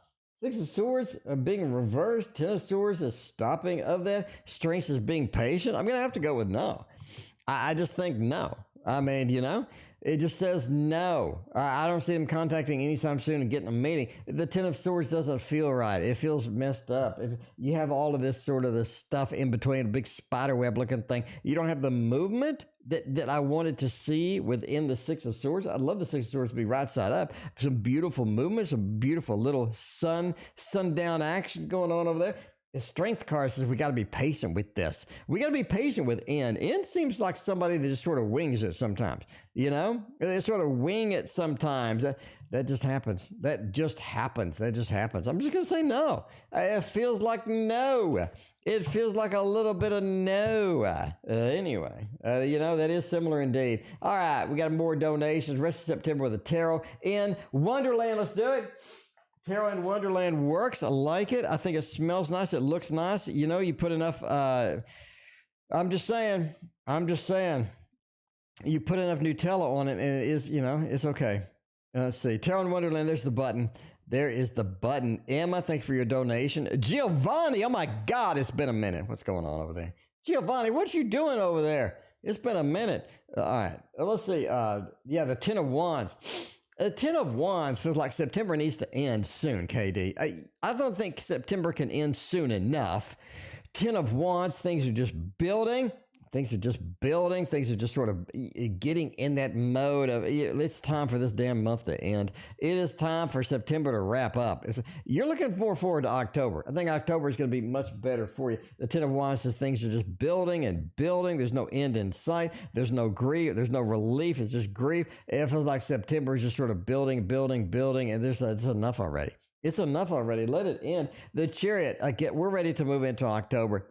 Six of Swords being reversed. Ten of Swords is stopping of that. Strength is being patient. I'm going to have to go with no. I just think no. I mean, you know, it just says no. I don't see them contacting anytime soon and getting a meeting. The Ten of Swords doesn't feel right. It feels messed up. If you have all of this sort of the stuff in between, a big spider web looking thing, you don't have the movement that I wanted to see within the Six of Swords. I'd love the Six of Swords to be right side up. Some beautiful movement, some beautiful little sundown action going on over there. The Strength card says we got to be patient with this. We got to be patient with N. N seems like somebody that just sort of wings it sometimes. You know, they sort of wing it sometimes. That just happens. That just happens. I'm just going to say no. It feels like no. It feels like a little bit of no. Anyway, you know, that is similar indeed. All right, we got more donations. Rest of September with the tarot in Wonderland. Let's do it. Tarot in Wonderland works. I like it. I think it smells nice. It looks nice. You know, you put enough. I'm just saying. you put enough Nutella on it, and it is, it's okay. Let's see. Tarot in Wonderland, there's the button. There is the button. Emma, thanks for your donation. Giovanni, oh my God, it's been a minute. What's going on over there? Giovanni, what you doing over there? It's been a minute. All right, let's see. Yeah, the Ten of Wands. The Ten of Wands feels like September needs to end soon, KD. I don't think September can end soon enough. Ten of Wands, things are just building. Things are just building. Things are just sort of getting in that mode of, it's time for this damn month to end. It is time for September to wrap up. You're looking more forward to October. I think October is going to be much better for you. The Ten of Wands says things are just building and building. There's no end in sight. There's no grief. There's no relief. It's just grief. It feels like September is just sort of building, and it's enough already. It's enough already. Let it end. The Chariot, we're ready to move into October.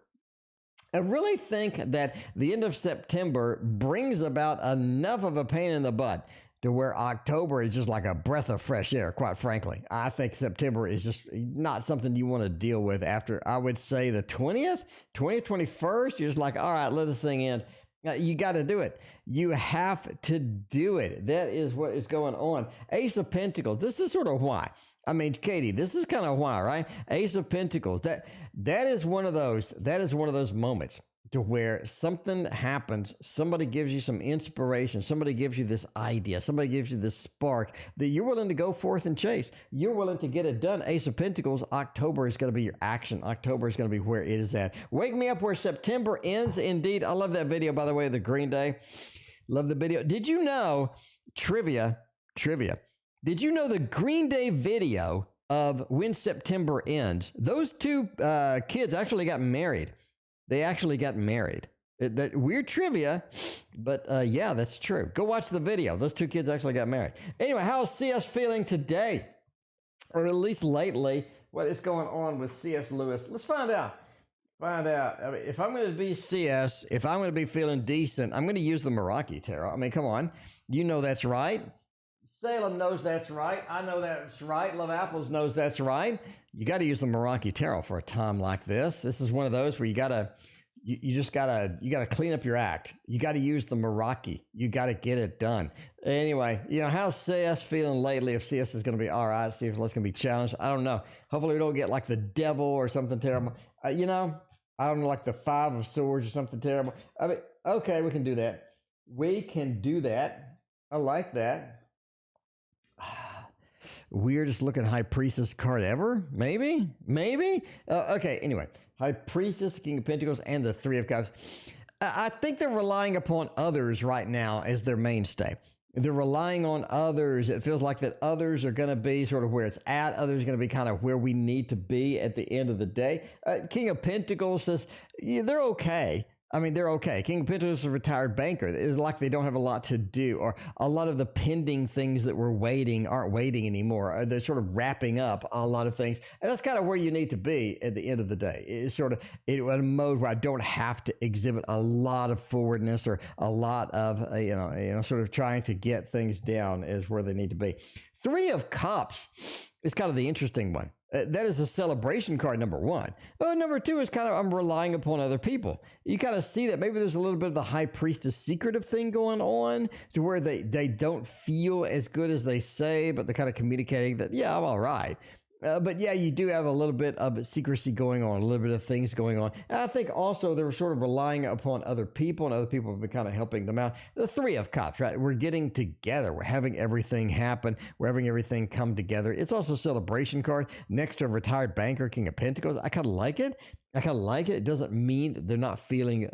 I really think that the end of September brings about enough of a pain in the butt to where October is just like a breath of fresh air, quite frankly. I think September is just not something you want to deal with after, I would say, the 20th, 21st. You're just like, all right, let this thing end. You got to do it. You have to do it. That is what is going on. Ace of Pentacles. This is sort of why. I mean, Katie, this is kind of why, right? Ace of Pentacles. That is one of those moments to where something happens. Somebody gives you some inspiration. Somebody gives you this idea. Somebody gives you this spark that you're willing to go forth and chase. You're willing to get it done. Ace of Pentacles. October is going to be your action. October is going to be where it is at. Wake me up where September ends. Indeed. I love that video, by the way, the Green Day. Love the video. Did you know, trivia, did you know the Green Day video of When September Ends, those two kids actually got married. They actually got married. That weird trivia, but yeah, that's true. Go watch the video. Those two kids actually got married. Anyway, how's CS feeling today? Or at least lately, what is going on with C.S. Lewis? Let's find out. I mean, if I'm going to be CS, if I'm going to be feeling decent, I'm going to use the Meraki Tarot. I mean, come on. You know that's right. Salem knows that's right. I know that's right. Love Apples knows that's right. You got to use the Meraki Tarot for a time like this. This is one of those where you just gotta clean up your act. You got to use the Meraki. You got to get it done. Anyway, how's CS feeling lately? If CS is going to be all right, see if it's going to be challenged. I don't know. Hopefully we don't get like the devil or something terrible. I don't know, like the Five of Swords or something terrible. I mean, okay, we can do that. We can do that. I like that. Weirdest looking High Priestess card ever? Maybe? Okay, anyway. High Priestess, King of Pentacles, and the Three of Cups. I think they're relying upon others right now as their mainstay. They're relying on others. It feels like that others are going to be sort of where it's at. Others are going to be kind of where we need to be at the end of the day. King of Pentacles says, yeah, they're okay. I mean, they're okay. King of Pentacles is a retired banker. It's like they don't have a lot to do, or a lot of the pending things that were waiting aren't waiting anymore. They're sort of wrapping up a lot of things. And that's kind of where you need to be at the end of the day. It's sort of in a mode where I don't have to exhibit a lot of forwardness or a lot of, sort of trying to get things down is where they need to be. Three of Cups is kind of the interesting one. That is a celebration card, number one. Number two is kind of, I'm relying upon other people. You kind of see that maybe there's a little bit of the High Priestess secretive thing going on to where they don't feel as good as they say, but they're kind of communicating that, yeah, I'm all right. But yeah, you do have a little bit of secrecy going on, a little bit of things going on. And I think also they were sort of relying upon other people, and other people have been kind of helping them out. The Three of Cups, right? We're getting together. We're having everything happen. We're having everything come together. It's also a celebration card next to a retired banker, King of Pentacles. I kind of like it. It doesn't mean they're not feeling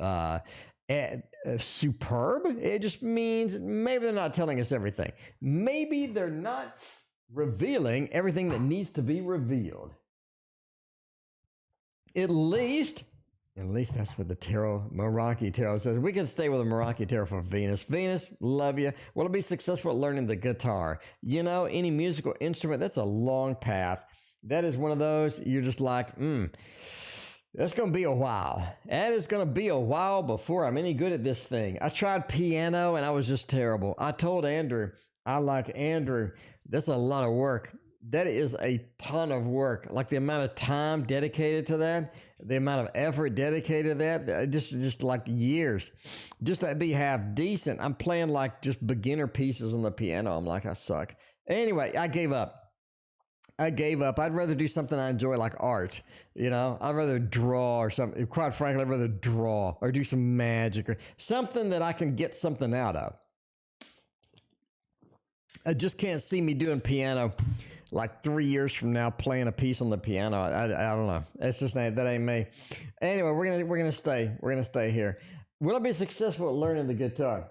superb. It just means maybe they're not telling us everything. Maybe they're not revealing everything that needs to be revealed. At least that's what the Meraki Tarot says. We can stay with the Meraki Tarot for Venus. Venus, love you. Will it be successful at learning the guitar? Any musical instrument, that's a long path. That is one of those, you're just like, that's going to be a while. That is going to be a while before I'm any good at this thing. I tried piano and I was just terrible. I told Andrew, Andrew, that's a lot of work. that is a ton of work. Like the amount of time dedicated to that, the amount of effort dedicated to that, just like years, just to be half decent. I'm playing like just beginner pieces on the piano. I'm like, I suck. Anyway, I gave up. I'd rather do something I enjoy, like art. I'd rather draw or something. Quite frankly, I'd rather draw or do some magic or something that I can get something out of. I just can't see me doing piano like 3 years from now, playing a piece on the piano. I don't know. It's just that ain't me. Anyway, we're gonna stay here. Will I be successful at learning the guitar?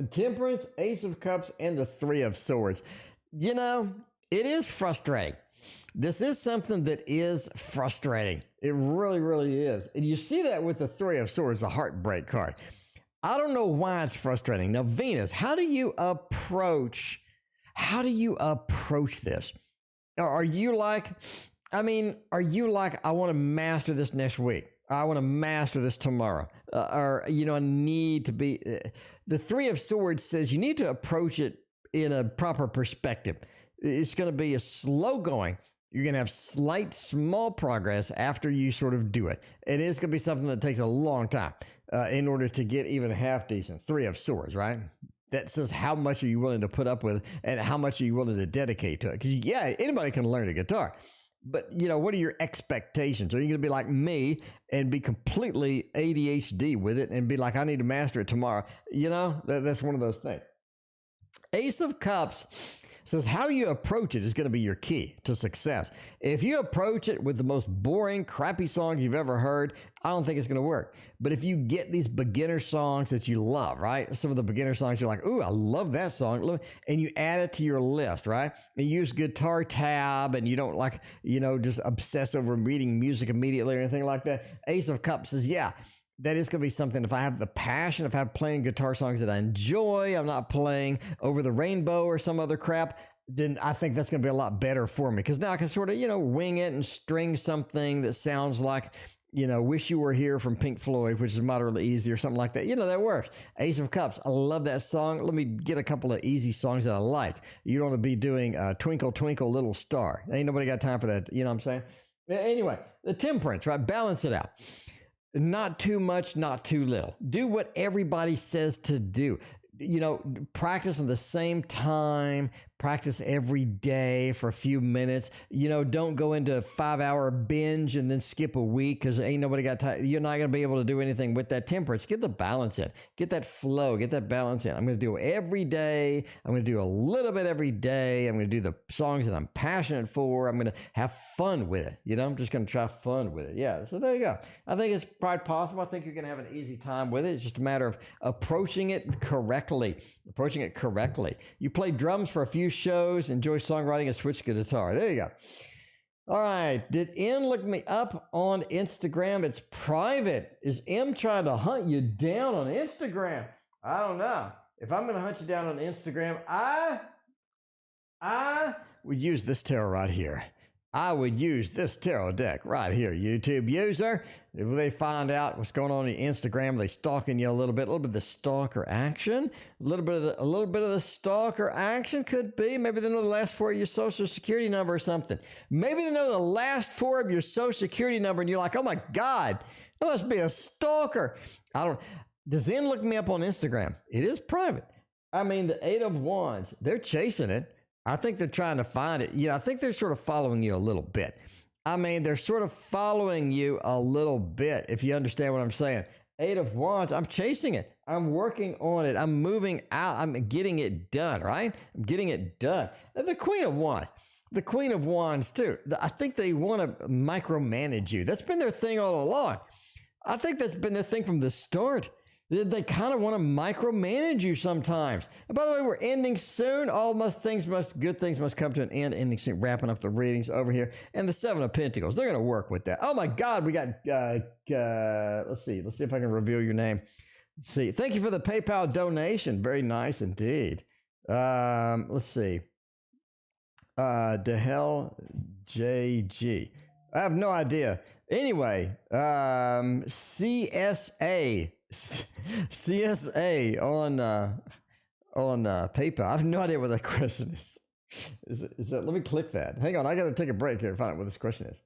Temperance, Ace of Cups, and the Three of Swords. It is frustrating. This is something that is frustrating. It really, really is. And you see that with the Three of Swords, the heartbreak card. I don't know why it's frustrating. Now, Venus, how do you approach this? Are you like, I want to master this next week. I want to master this tomorrow. I need to be, the Three of Swords says you need to approach it in a proper perspective. It's going to be a slow going. You're going to have slight, small progress after you sort of do it. It is going to be something that takes a long time in order to get even half decent. Three of Swords, right? That says how much are you willing to put up with and how much are you willing to dedicate to it? Because, anybody can learn a guitar. But, what are your expectations? Are you going to be like me and be completely ADHD with it and be like, I need to master it tomorrow? That's one of those things. Ace of Cups says how you approach it is going to be your key to success. If you approach it with the most boring, crappy songs you've ever heard, I don't think it's going to work. But if you get these beginner songs that you love, right? Some of the beginner songs you're like, ooh, I love that song. And you add it to your list, right? And you use Guitar Tab and you don't just obsess over reading music immediately or anything like that. Ace of Cups says, that is going to be something. If I have the passion, if I'm playing guitar songs that I enjoy, I'm not playing Over the Rainbow or some other crap, then I think that's going to be a lot better for me. Because now I can sort of, wing it and string something that sounds like, Wish You Were Here from Pink Floyd, which is moderately easy or something like that. That works. Ace of Cups. I love that song. Let me get a couple of easy songs that I like. You don't want to be doing Twinkle, Twinkle, Little Star. Ain't nobody got time for that. You know what I'm saying? Anyway, the temperance, right? Balance it out. Not too much, not too little. Do what everybody says to do. Practice at the same time, practice every day for a few minutes. Don't go into a 5-hour binge and then skip a week because ain't nobody got time. You're not going to be able to do anything with that temperance. Get the balance in. Get that flow. Get that balance in. I'm going to do it every day. I'm going to do a little bit every day. I'm going to do the songs that I'm passionate for. I'm going to have fun with it. I'm just going to try fun with it. Yeah, so there you go. I think it's probably possible. I think you're going to have an easy time with it. It's just a matter of approaching it correctly. You play drums for a few shows, enjoy songwriting, and switch guitar. There you go. All right. Did M look me up on Instagram? It's private. Is M trying to hunt you down on Instagram? I don't know. If I'm going to hunt you down on Instagram, I would use this tarot right here. I would use this tarot deck right here, YouTube user. If they find out what's going on Instagram, they stalking you a little bit of the stalker action, a little bit of the stalker action could be. Maybe they know the last four of your social security number or something. Maybe they know the last four of your social security number, and you're like, oh my God, that must be a stalker. Does Zen look me up on Instagram? It is private. The Eight of Wands, they're chasing it. I think they're trying to find it. I think they're sort of following you a little bit. They're sort of following you a little bit, if you understand what I'm saying. Eight of Wands, I'm chasing it. I'm working on it. I'm moving out. I'm getting it done, right? I'm getting it done. And the Queen of Wands. The Queen of Wands, too. I think they want to micromanage you. That's been their thing all along. I think that's been their thing from the start. They kind of want to micromanage you sometimes. And by the way, we're ending soon. Good things must come to an end. Ending soon. Wrapping up the readings over here. And the Seven of Pentacles. They're going to work with that. Oh my God, we got, let's see if I can reveal your name. Let's see. Thank you for the PayPal donation. Very nice indeed. Let's see. Dehel JG. I have no idea. Anyway, CSA on PayPal. I have no idea what that question is. Is that? Let me click that. Hang on, I got to take a break here to find out what this question is.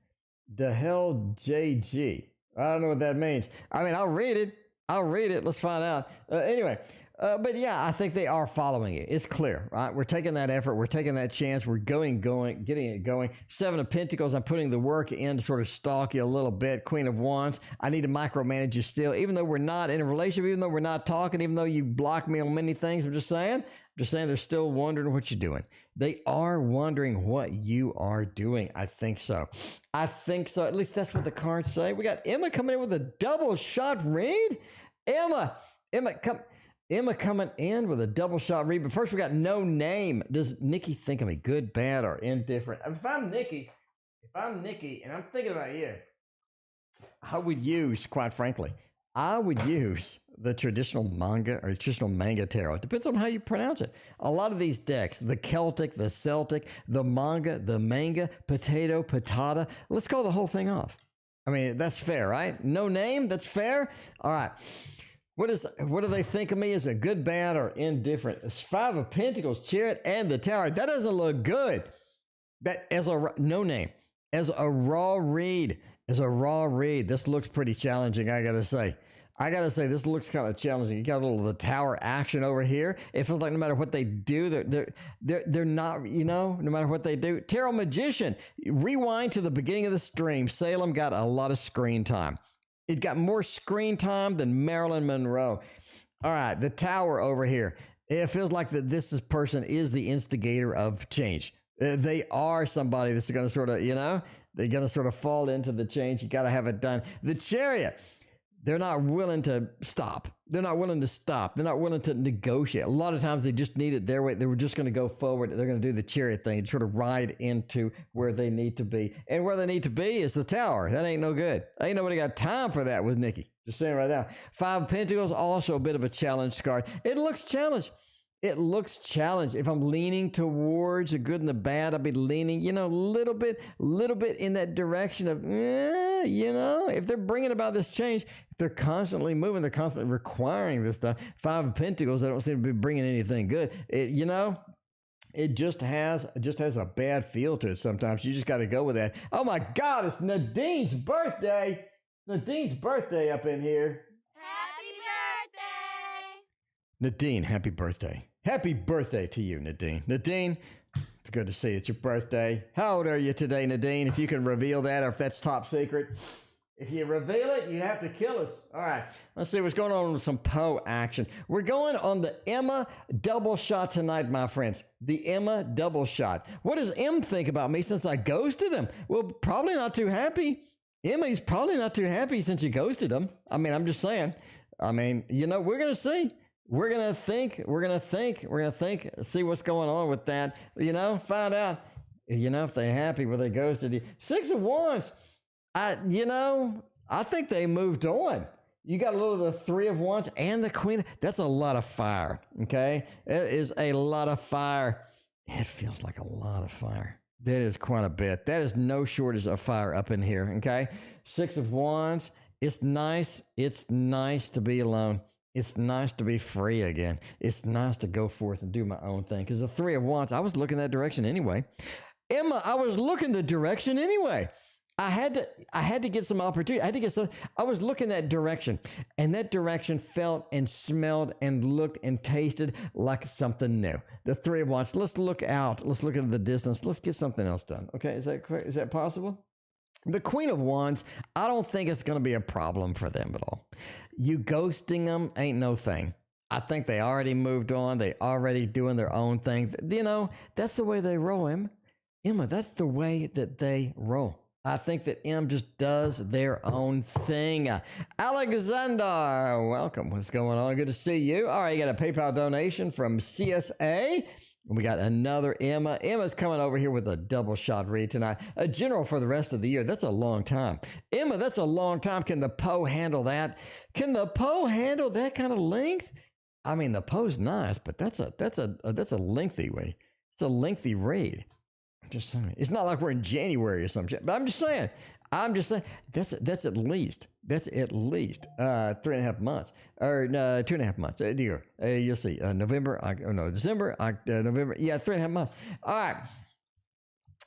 The hell, JG. I don't know what that means. I mean, I'll read it. Let's find out. Anyway, but yeah, I think they are following it. It's clear, right? We're taking that effort. We're taking that chance. We're getting it going. Seven of Pentacles, I'm putting the work in to sort of stalk you a little bit. Queen of Wands, I need to micromanage you still, even though we're not in a relationship, even though we're not talking, even though you block me on many things. I'm just saying they're still wondering what you're doing. They are wondering what you are doing. I think so. At least that's what the cards say. We got Emma coming in with a double shot read. Emma coming in with a double shot read. But first, we got no name. Does Nikki think of me good, bad, or indifferent? If I'm Nikki, and I'm thinking about you, I would use, quite frankly, the traditional manga or traditional manga tarot. It depends on how you pronounce it. A lot of these decks, the Celtic, the Celtic, the manga, the manga, potato, patata. Let's call the whole thing off. I mean, that's fair, right? No name, that's fair. All right. What do they think of me? Is it good, bad, or indifferent? It's Five of Pentacles, Chariot, and the Tower. That doesn't look good. That as a no name, as a raw read, this looks pretty challenging. I gotta say, this looks kind of challenging. You got a little of the Tower action over here. It feels like no matter what they do, they're not, no matter what they do. Tarot Magician, rewind to the beginning of the stream. Salem got a lot of screen time. It got more screen time than Marilyn Monroe. All right, the Tower over here. It feels like that this person is the instigator of change. They are somebody that's going to sort of, they're going to sort of fall into the change. You got to have it done. The Chariot. They're not willing to stop. They're not willing to negotiate. A lot of times they just need it their way. They were just going to go forward. They're going to do the Chariot thing, sort of ride into where they need to be. And where they need to be is the Tower. That ain't no good. Ain't nobody got time for that with Nikki. Just saying right now. Five of Pentacles, also a bit of a challenge card. It looks challenged. If I'm leaning towards the good and the bad, I'll be leaning, a little bit in that direction of, if they're bringing about this change, if they're constantly moving, they're constantly requiring this stuff. Five of Pentacles, they don't seem to be bringing anything good. It just has a bad feel to it sometimes. You just got to go with that. Oh my God, it's Nadine's birthday. Nadine's birthday up in here. Happy birthday! Nadine, happy birthday. Happy birthday to you, Nadine. Nadine, it's good to see you. It's your birthday. How old are you today, Nadine? If you can reveal that, or if that's top secret. If you reveal it, you have to kill us. All right, let's see what's going on with some Poe action. We're going on the Emma double shot tonight, my friends. The Emma double shot. What does M think about me since I ghosted him? Well, probably not too happy. Emmy's probably not too happy since you ghosted him. I mean, I'm just saying. I mean, we're going to see. We're going to think, see what's going on with that, find out, if they're happy with they ghosted you. Six of Wands, I think they moved on. You got a little of the Three of Wands and the Queen. That's a lot of fire, okay? It is a lot of fire. It feels like a lot of fire. That is quite a bit. That is no shortage of fire up in here, okay? Six of Wands, it's nice. It's nice to be alone. It's nice to be free again. It's nice to go forth and do my own thing. Because the Three of Wands, I was looking that direction anyway. Emma, I was looking the direction anyway. I had to get some opportunity. I was looking that direction. And that direction felt and smelled and looked and tasted like something new. The Three of Wands, let's look out. Let's look into the distance. Let's get something else done. Okay, is that correct? Is that possible? The Queen of Wands, I don't think it's going to be a problem for them at all. You ghosting them ain't no thing. I think they already moved on. They already doing their own thing. That's the way they roll, Emma, that's the way that they roll. I think that M just does their own thing. Alexander, welcome. What's going on? Good to see you. All right, you got a PayPal donation from CSA. We got another Emma. Emma's coming over here with a double shot read tonight. A general for the rest of the year. That's a long time. Emma, that's a long time. Can the Poe handle that? Can the Poe handle that kind of length? I mean, the Poe's nice, but that's a lengthy way. It's a lengthy read. I'm just saying. It's not like we're in January or some shit, but I'm just saying. I'm just saying that's at least 3.5 months or 2.5 months. You'll see November, December, November. Yeah, 3.5 months. All right.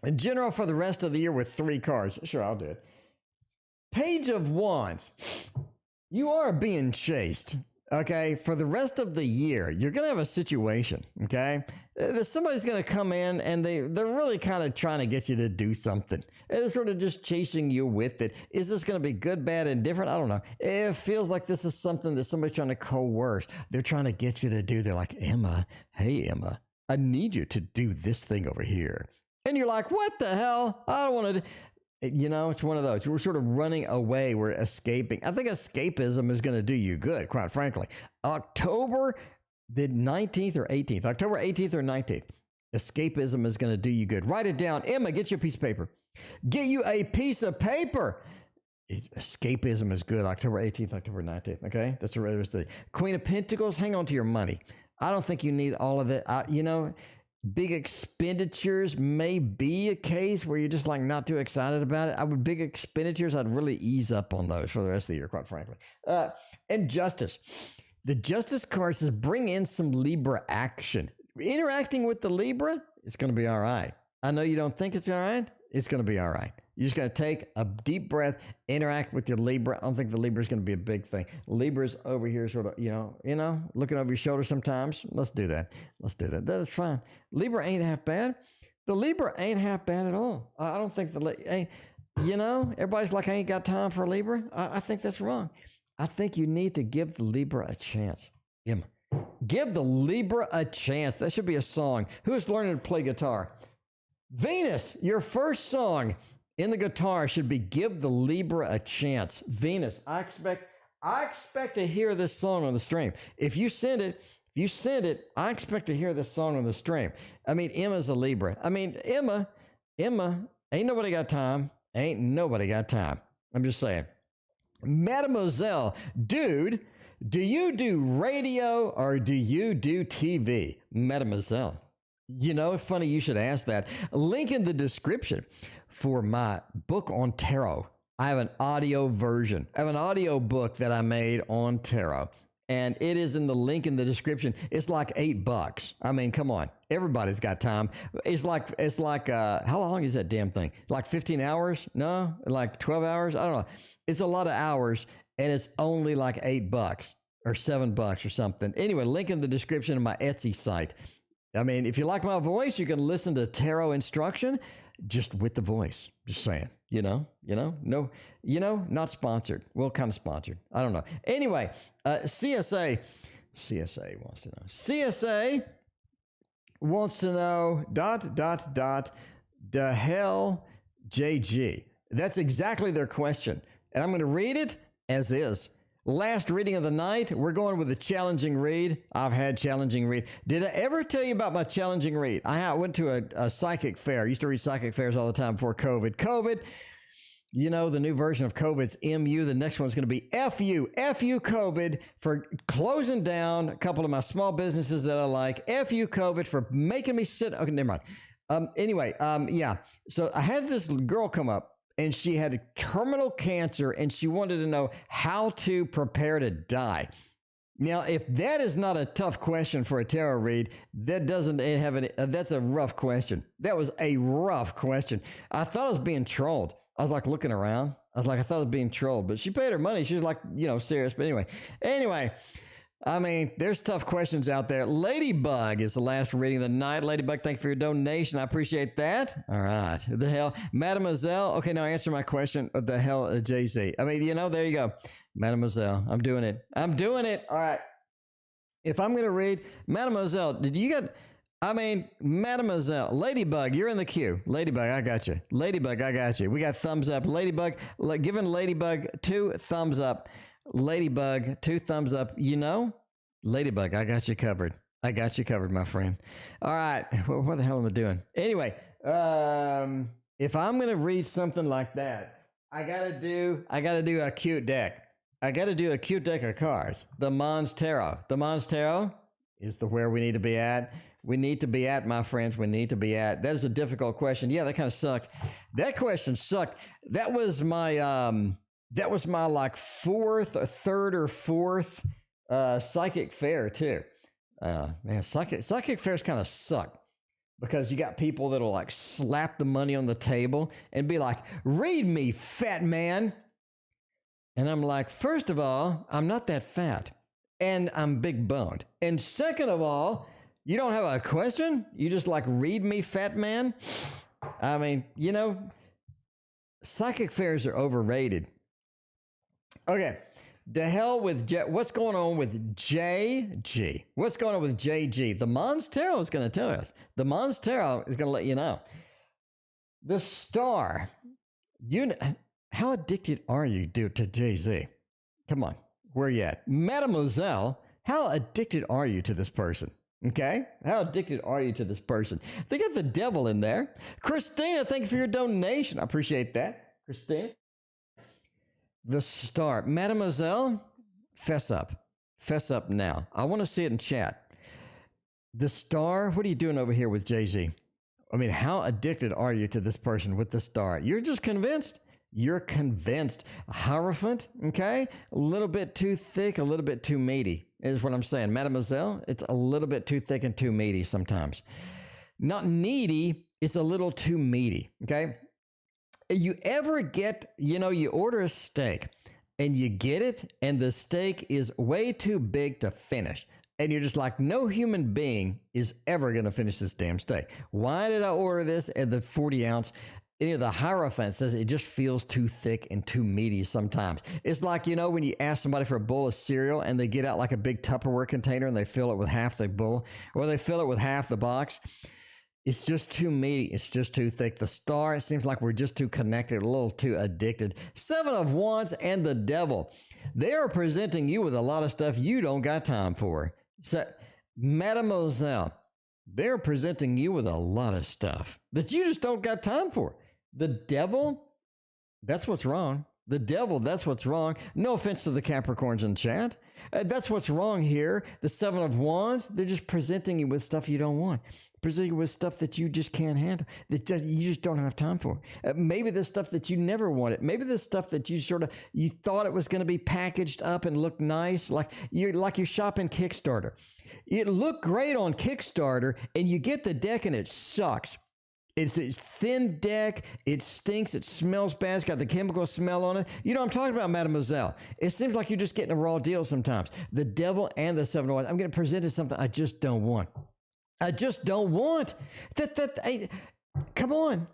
In general, for the rest of the year with 3 cards. Sure, I'll do it. Page of Wands. You are being chased. Okay, for the rest of the year, you're going to have a situation, okay? Somebody's going to come in and they're really kind of trying to get you to do something. They're sort of just chasing you with it. Is this going to be good, bad, and different? I don't know. It feels like this is something that somebody's trying to coerce. They're trying to get you to do. They're like, Emma, hey, Emma, I need you to do this thing over here. And you're like, what the hell? I don't want to do. You know, it's one of those. We're sort of running away. We're escaping. I think escapism is going to do you good, quite frankly. October the 19th or 18th, October 18th or 19th, escapism is going to do you good. Write it down. Emma, get you a piece of paper. Get you a piece of paper. Escapism is good. October 18th, October 19th. Okay, that's the rest of the Queen of Pentacles. Hang on to your money. I don't think you need all of it. Big expenditures may be a case where you're just like not too excited about it. Big expenditures, I'd really ease up on those for the rest of the year, quite frankly. And Justice. The Justice card says bring in some Libra action. Interacting with the Libra, it's going to be all right. I know you don't think it's all right. It's going to be all right. You just got to take a deep breath, interact with your Libra. I don't think the Libra is going to be a big thing. Libra's over here sort of, looking over your shoulder sometimes. Let's do that. That's fine. Libra ain't half bad. The Libra ain't half bad at all. I don't think everybody's like, I ain't got time for a Libra. I think that's wrong. I think you need to give the Libra a chance. Give the Libra a chance. That should be a song. Who's learning to play guitar? Venus, your first song in the guitar should be Give the Libra a Chance. Venus, I expect to hear this song on the stream. If you send it, I expect to hear this song on the stream. I mean, Emma's a Libra. I mean, Emma, ain't nobody got time. I'm just saying. Mademoiselle, dude, do you do radio or do you do TV? Mademoiselle. It's funny you should ask that. Link in the description for my book on tarot. I have an audio version. I have an audio book that I made on tarot, and it is in the link in the description. It's like $8. I mean, come on. Everybody's got time. It's like how long is that damn thing? It's like 15 hours? No, like 12 hours? I don't know. It's a lot of hours, and it's only like $8 or $7 or something. Anyway, link in the description of my Etsy site. I mean, if you like my voice, you can listen to tarot instruction just with the voice. Just saying, not sponsored. Well, kind of sponsored. I don't know. Anyway, CSA wants to know. CSA wants to know ... the hell JG. That's exactly their question. And I'm going to read it as is. Last reading of the night, we're going with a challenging read. I've had challenging read. Did I ever tell you about my challenging read? I went to a psychic fair. I used to read psychic fairs all the time before COVID. The new version of COVID's MU. The next one's going to be FU. FU COVID for closing down a couple of my small businesses that I like. FU COVID for making me sit. Okay, never mind. Yeah. So I had this girl come up. And she had terminal cancer, and she wanted to know how to prepare to die. Now, if that is not a tough question for a tarot read, that's a rough question. That was a rough question. I thought I was being trolled. I was like looking around. I thought I was being trolled, but she paid her money. She was like, serious. But anyway, I mean, there's tough questions out there. Ladybug is the last reading of the night. Ladybug, thank you for your donation. I appreciate that. All right. What the hell? Mademoiselle. Okay, now answer my question. What the hell, Jay-Z? I mean, there you go. Mademoiselle, I'm doing it. All right. If I'm going to read, Mademoiselle, Mademoiselle, Ladybug, you're in the queue. Ladybug, I got you. We got thumbs up. Ladybug, giving Ladybug 2 thumbs up. Ladybug, 2 thumbs up. Ladybug, I got you covered. My friend. All right. What the hell am I doing? Anyway, if I'm going to read something like that, I got to do a cute deck. I got to do a cute deck of cards. The Mons Tarot. The Mons Tarot is where we need to be at. we need to be at, my friends? We need to be at. That is a difficult question. Yeah, that kind of sucked. That question sucked. That was my like third or fourth psychic fair too. Man, psychic fairs kind of suck because you got people that'll like slap the money on the table and be like, "Read me, fat man." And I'm like, first of all, I'm not that fat. And I'm big boned. And second of all, you don't have a question? You just like, read me, fat man? I mean, psychic fairs are overrated. Okay. The hell with what's going on with JG? What's going on with JG? The Mons Tarot is going to tell us. The Mons Tarot is going to let you know. The star. How addicted are you, dude, to Jay-Z? Come on. Where you at? Mademoiselle, how addicted are you to this person? Okay? How addicted are you to this person? They got the devil in there. Christina, thank you for your donation. I appreciate that. Christina. The star. Mademoiselle, fess up. Fess up now. I want to see it in chat. The star, what are you doing over here with Jay-Z? I mean, how addicted are you to this person with the star? You're just convinced? You're convinced. Hierophant, okay? A little bit too thick, a little bit too meaty is what I'm saying. Mademoiselle, it's a little bit too thick and too meaty sometimes. Not needy, it's a little too meaty, okay? You ever get, you order a steak and you get it and the steak is way too big to finish. And you're just like, no human being is ever going to finish this damn steak. Why did I order this at the 40 ounce? The Hierophant says it just feels too thick and too meaty sometimes. It's like, when you ask somebody for a bowl of cereal and they get out like a big Tupperware container and they fill it with half the bowl or they fill it with half the box. It's just too meaty. It's just too thick. The star, it seems like we're just too connected, a little too addicted. Seven of Wands and the devil. They are presenting you with a lot of stuff you don't got time for. So, Mademoiselle, they're presenting you with a lot of stuff that you just don't got time for. The devil, that's what's wrong. The devil, that's what's wrong. No offense to the Capricorns in chat. That's what's wrong here. The Seven of Wands, they're just presenting you with stuff you don't want. Presenting you with stuff that you just can't handle, that you just don't have time for. Maybe the stuff that you never wanted. Maybe the stuff that you thought it was going to be packaged up and look nice, like you're shopping Kickstarter. It looked great on Kickstarter, and you get the deck and it sucks. It's a thin deck. It stinks. It smells bad. It's got the chemical smell on it. You know what I'm talking about, Mademoiselle. It seems like you're just getting a raw deal sometimes. The devil and the Seven of Wands. I'm getting presented something I just don't want. I just don't want. Come on.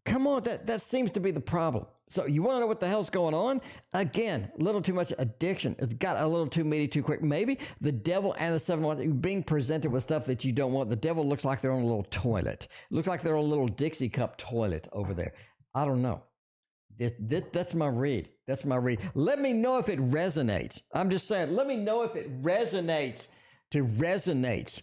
That seems to be the problem. So you want to know what the hell's going on? Again, a little too much addiction. It's got a little too meaty too quick. Maybe the devil and the Seven of Wands, you're being presented with stuff that you don't want. The devil looks like they're on a little toilet. Looks like they're on a little Dixie cup toilet over there. I don't know. That's my read. That's my read. Let me know if it resonates. I'm just saying, let me know if it resonates.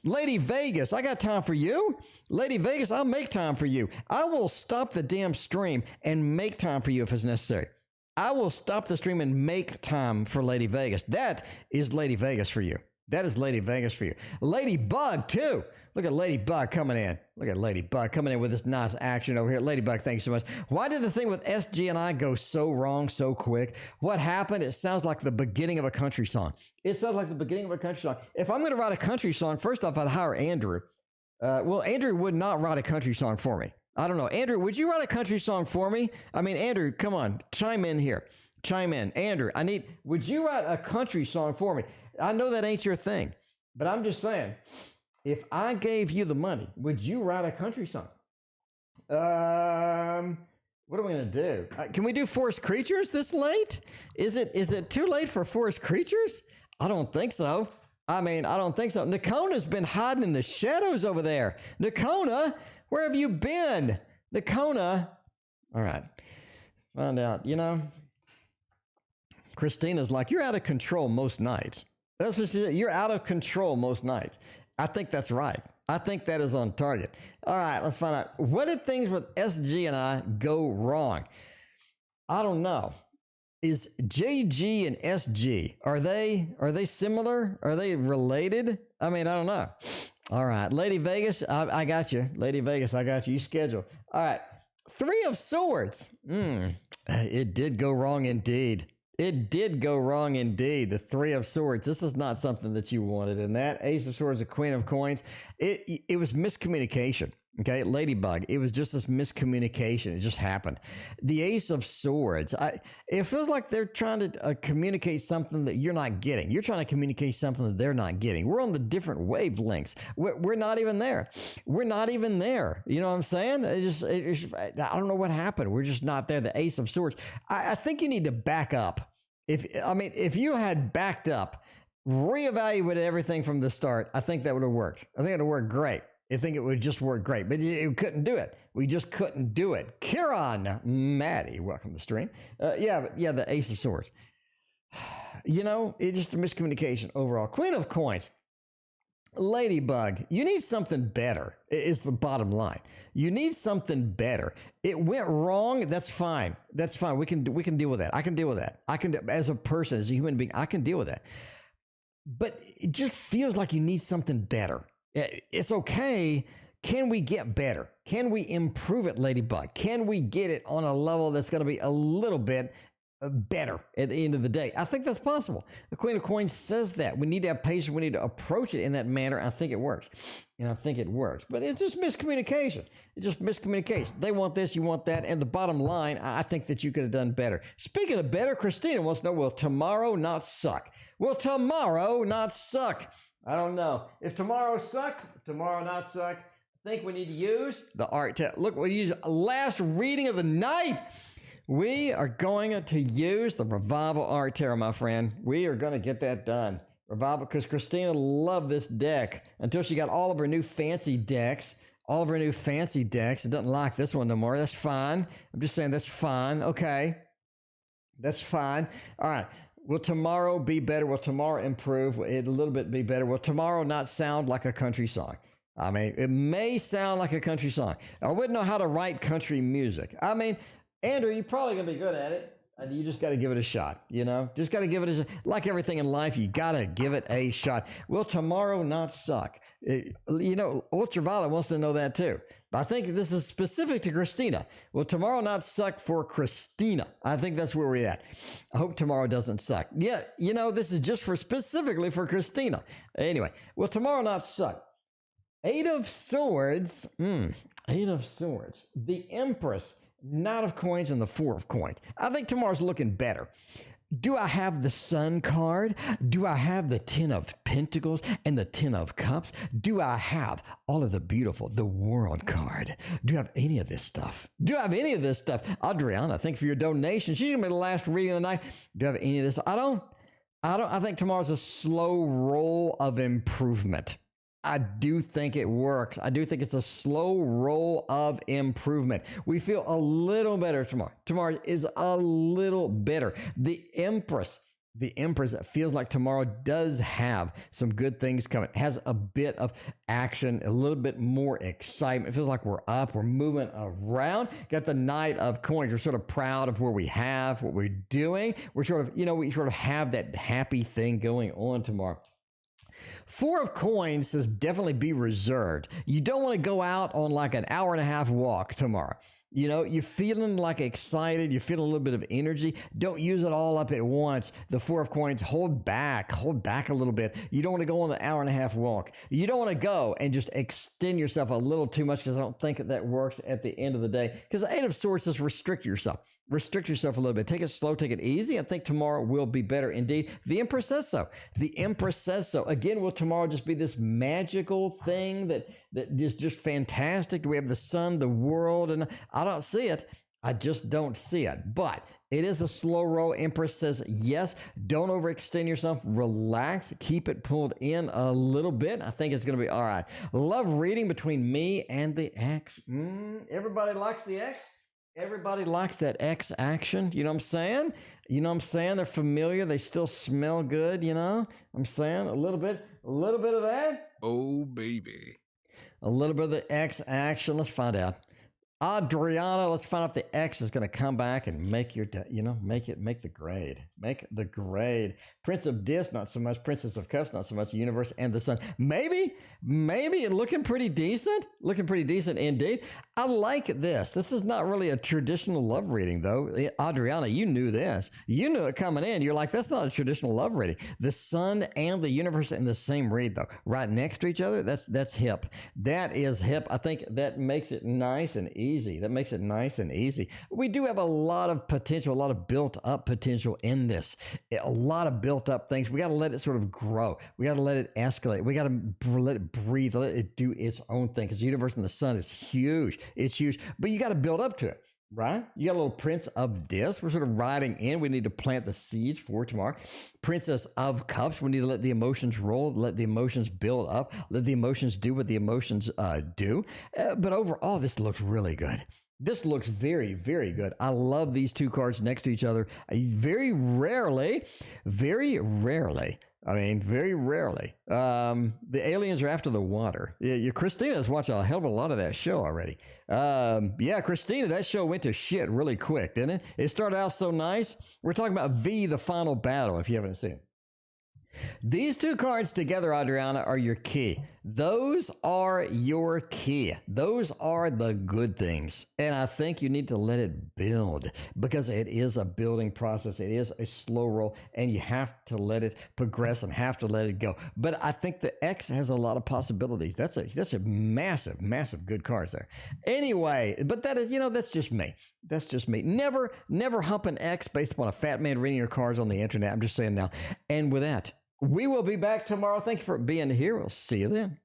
Lady Vegas, I got time for you. Lady Vegas, I'll make time for you. I will stop the damn stream and make time for you if it's necessary. I will stop the stream and make time for Lady Vegas. That is Lady Vegas for you. That is Lady Vegas for you. Lady Bug, too. Look at Lady Bug coming in. Look at Lady Bug coming in with this nice action over here. Lady Bug, thank you so much. Why did the thing with SG and I go so wrong so quick? What happened? It sounds like the beginning of a country song. It sounds like the beginning of a country song. If I'm going to write a country song, first off, I'd hire Andrew. Andrew would not write a country song for me. I don't know. Andrew, would you write a country song for me? I mean, Andrew, come on. Chime in here. Chime in. Andrew, would you write a country song for me? I know that ain't your thing, but I'm just saying, if I gave you the money, would you write a country song? What are we going to do? Can we do Forest Creatures this late? Is it too late for Forest Creatures? I don't think so. I don't think so. Nakona's been hiding in the shadows over there. Nakona, where have you been? Nakona. All right. Find out, Christina's like, you're out of control most nights. That's what she said. You're out of control most nights. I think that's right. I think that is on target. All right, let's find out. What did things with SG and I go wrong? I don't know. Is JG and SG, are they similar? Are they related? I don't know. All right. Lady Vegas, I got you. Lady Vegas, I got you. You schedule. All right. Three of Swords. It did go wrong indeed. It did go wrong indeed. The Three of Swords. This is not something that you wanted in that. Ace of Swords, a Queen of Coins. It was miscommunication. Okay, Ladybug. It was just this miscommunication. It just happened. The Ace of Swords. It feels like they're trying to communicate something that you're not getting. You're trying to communicate something that they're not getting. We're on the different wavelengths. We're not even there. We're not even there. You know what I'm saying? I don't know what happened. We're just not there. The Ace of Swords. I think you need to back up. If you had backed up, reevaluated everything from the start, I think that would have worked. I think it would have worked great. I think it would just work great, but you couldn't do it. We just couldn't do it. Kieran, Maddie, welcome to the stream. The Ace of Swords. You know, it's just a miscommunication overall. Queen of Coins. Ladybug, you need something better is the bottom line. You need something better. It went wrong. That's fine. That's fine. We can deal with that. I can deal with that. As a person, as a human being, I can deal with that. But it just feels like you need something better. It's okay. Can we get better? Can we improve it, Ladybug? Can we get it on a level that's going to be a little bit better at the end of the day? I think that's possible. The Queen of Coins says that. We need to have patience. We need to approach it in that manner. I think it works. But it's just miscommunication. They want this, you want that. And the bottom line, I think that you could have done better. Speaking of better, Christina wants to know, will tomorrow not suck? Will tomorrow not suck? I don't know. If tomorrow not suck, I think we need to use the art. Look, we use last reading of the night. We are going to use the Revival Art Tarot, my friend. We are going to get that done. Revival, because Christina loved this deck until she got all of her new fancy decks. It doesn't like this one no more. That's fine. I'm just saying that's fine. Okay. That's fine. All right. Will tomorrow be better? Will tomorrow improve? Will it a little bit be better? Will tomorrow not sound like a country song? I mean, it may sound like a country song. I wouldn't know how to write country music. I mean, Andrew, you're probably going to be good at it. You just got to give it a shot, you know? Just got to give it a shot. Like everything in life, you got to give it a shot. Will tomorrow not suck? Ultraviolet wants to know that too. But I think this is specific to Christina. Will tomorrow not suck for Christina? I think that's where we're at. I hope tomorrow doesn't suck. Yeah, this is just specifically for Christina. Anyway, will tomorrow not suck? Eight of Swords. Eight of Swords. The Empress. Knight of Coins and the Four of Coins. I think tomorrow's looking better. Do I have the Sun card? Do I have the Ten of Pentacles and the Ten of Cups? Do I have all of the World card? Do I have any of this stuff? Adriana, thank you for your donation. She's going to be the last reading of the night. Do I have any of this? I don't. I think tomorrow's a slow roll of improvement. I do think it works. I do think it's a slow roll of improvement. We feel a little better tomorrow. Tomorrow is a little better. The Empress feels like tomorrow does have some good things coming. It has a bit of action, a little bit more excitement. It feels like we're up, we're moving around. Got the Knight of Coins. We're sort of proud of where we have, what we're doing. We're sort of, we sort of have that happy thing going on tomorrow. Four of Coins says definitely be reserved. You don't want to go out on like an hour and a half walk tomorrow. You're feeling like excited. You're feeling a little bit of energy. Don't use it all up at once. The Four of Coins, hold back a little bit. You don't want to go on the hour and a half walk. You don't want to go and just extend yourself a little too much, because I don't think that works at the end of the day. Because the Eight of Swords says restrict yourself. Restrict yourself a little bit. Take it slow, take it easy. I think tomorrow will be better indeed. The Empress says so. Again, will tomorrow just be this magical thing that is just fantastic? Do we have the sun, the world? And I don't see it. I just don't see it. But it is a slow roll. Empress says yes. Don't overextend yourself. Relax. Keep it pulled in a little bit. I think it's going to be all right. Love reading between me and the X. Everybody likes the X. Everybody likes that X action. You know what I'm saying? They're familiar. They still smell good. I'm saying a little bit of that. Oh, baby. A little bit of the X action. Let's find out. Adriana, let's find out if the X is going to come back and make make the grade. Make the grade. Prince of Dis, not so much. Princess of Cups, not so much. Universe and the Sun. Maybe looking pretty decent. Looking pretty decent indeed. I like this. This is not really a traditional love reading, though. Adriana, you knew this. You knew it coming in. You're like, that's not a traditional love reading. The Sun and the Universe in the same read, though. Right next to each other, that's hip. That is hip. I think that makes it nice and easy. That makes it nice and easy. We do have a lot of potential, a lot of built up potential in this. A lot of built up things. We got to let it sort of grow. We got to let it escalate. We got to let it breathe, let it do its own thing, because the Universe and the Sun is huge. It's huge, but you got to build up to it. Right? You got a little Prince of Dis. We're sort of riding in. We need to plant the seeds for tomorrow. Princess of Cups. We need to let the emotions roll, let the emotions build up, let the emotions do what the emotions do. But overall, this looks really good. This looks very, very good. I love these two cards next to each other. Very rarely, very rarely, the aliens are after the water. Christina's watched a hell of a lot of that show already. Christina, that show went to shit really quick, didn't it? It started out so nice. We're talking about V, the final battle, if you haven't seen it. These two cards together, Adriana, are your key. Those are your key. Those are the good things. And I think you need to let it build, because it is a building process. It is a slow roll, and you have to let it progress and have to let it go. But I think the X has a lot of possibilities. That's a massive, massive good cards there. Anyway, but that is, that's just me. That's just me. Never hump an X based upon a fat man reading your cards on the internet. I'm just saying now. And with that, we will be back tomorrow. Thank you for being here. We'll see you then.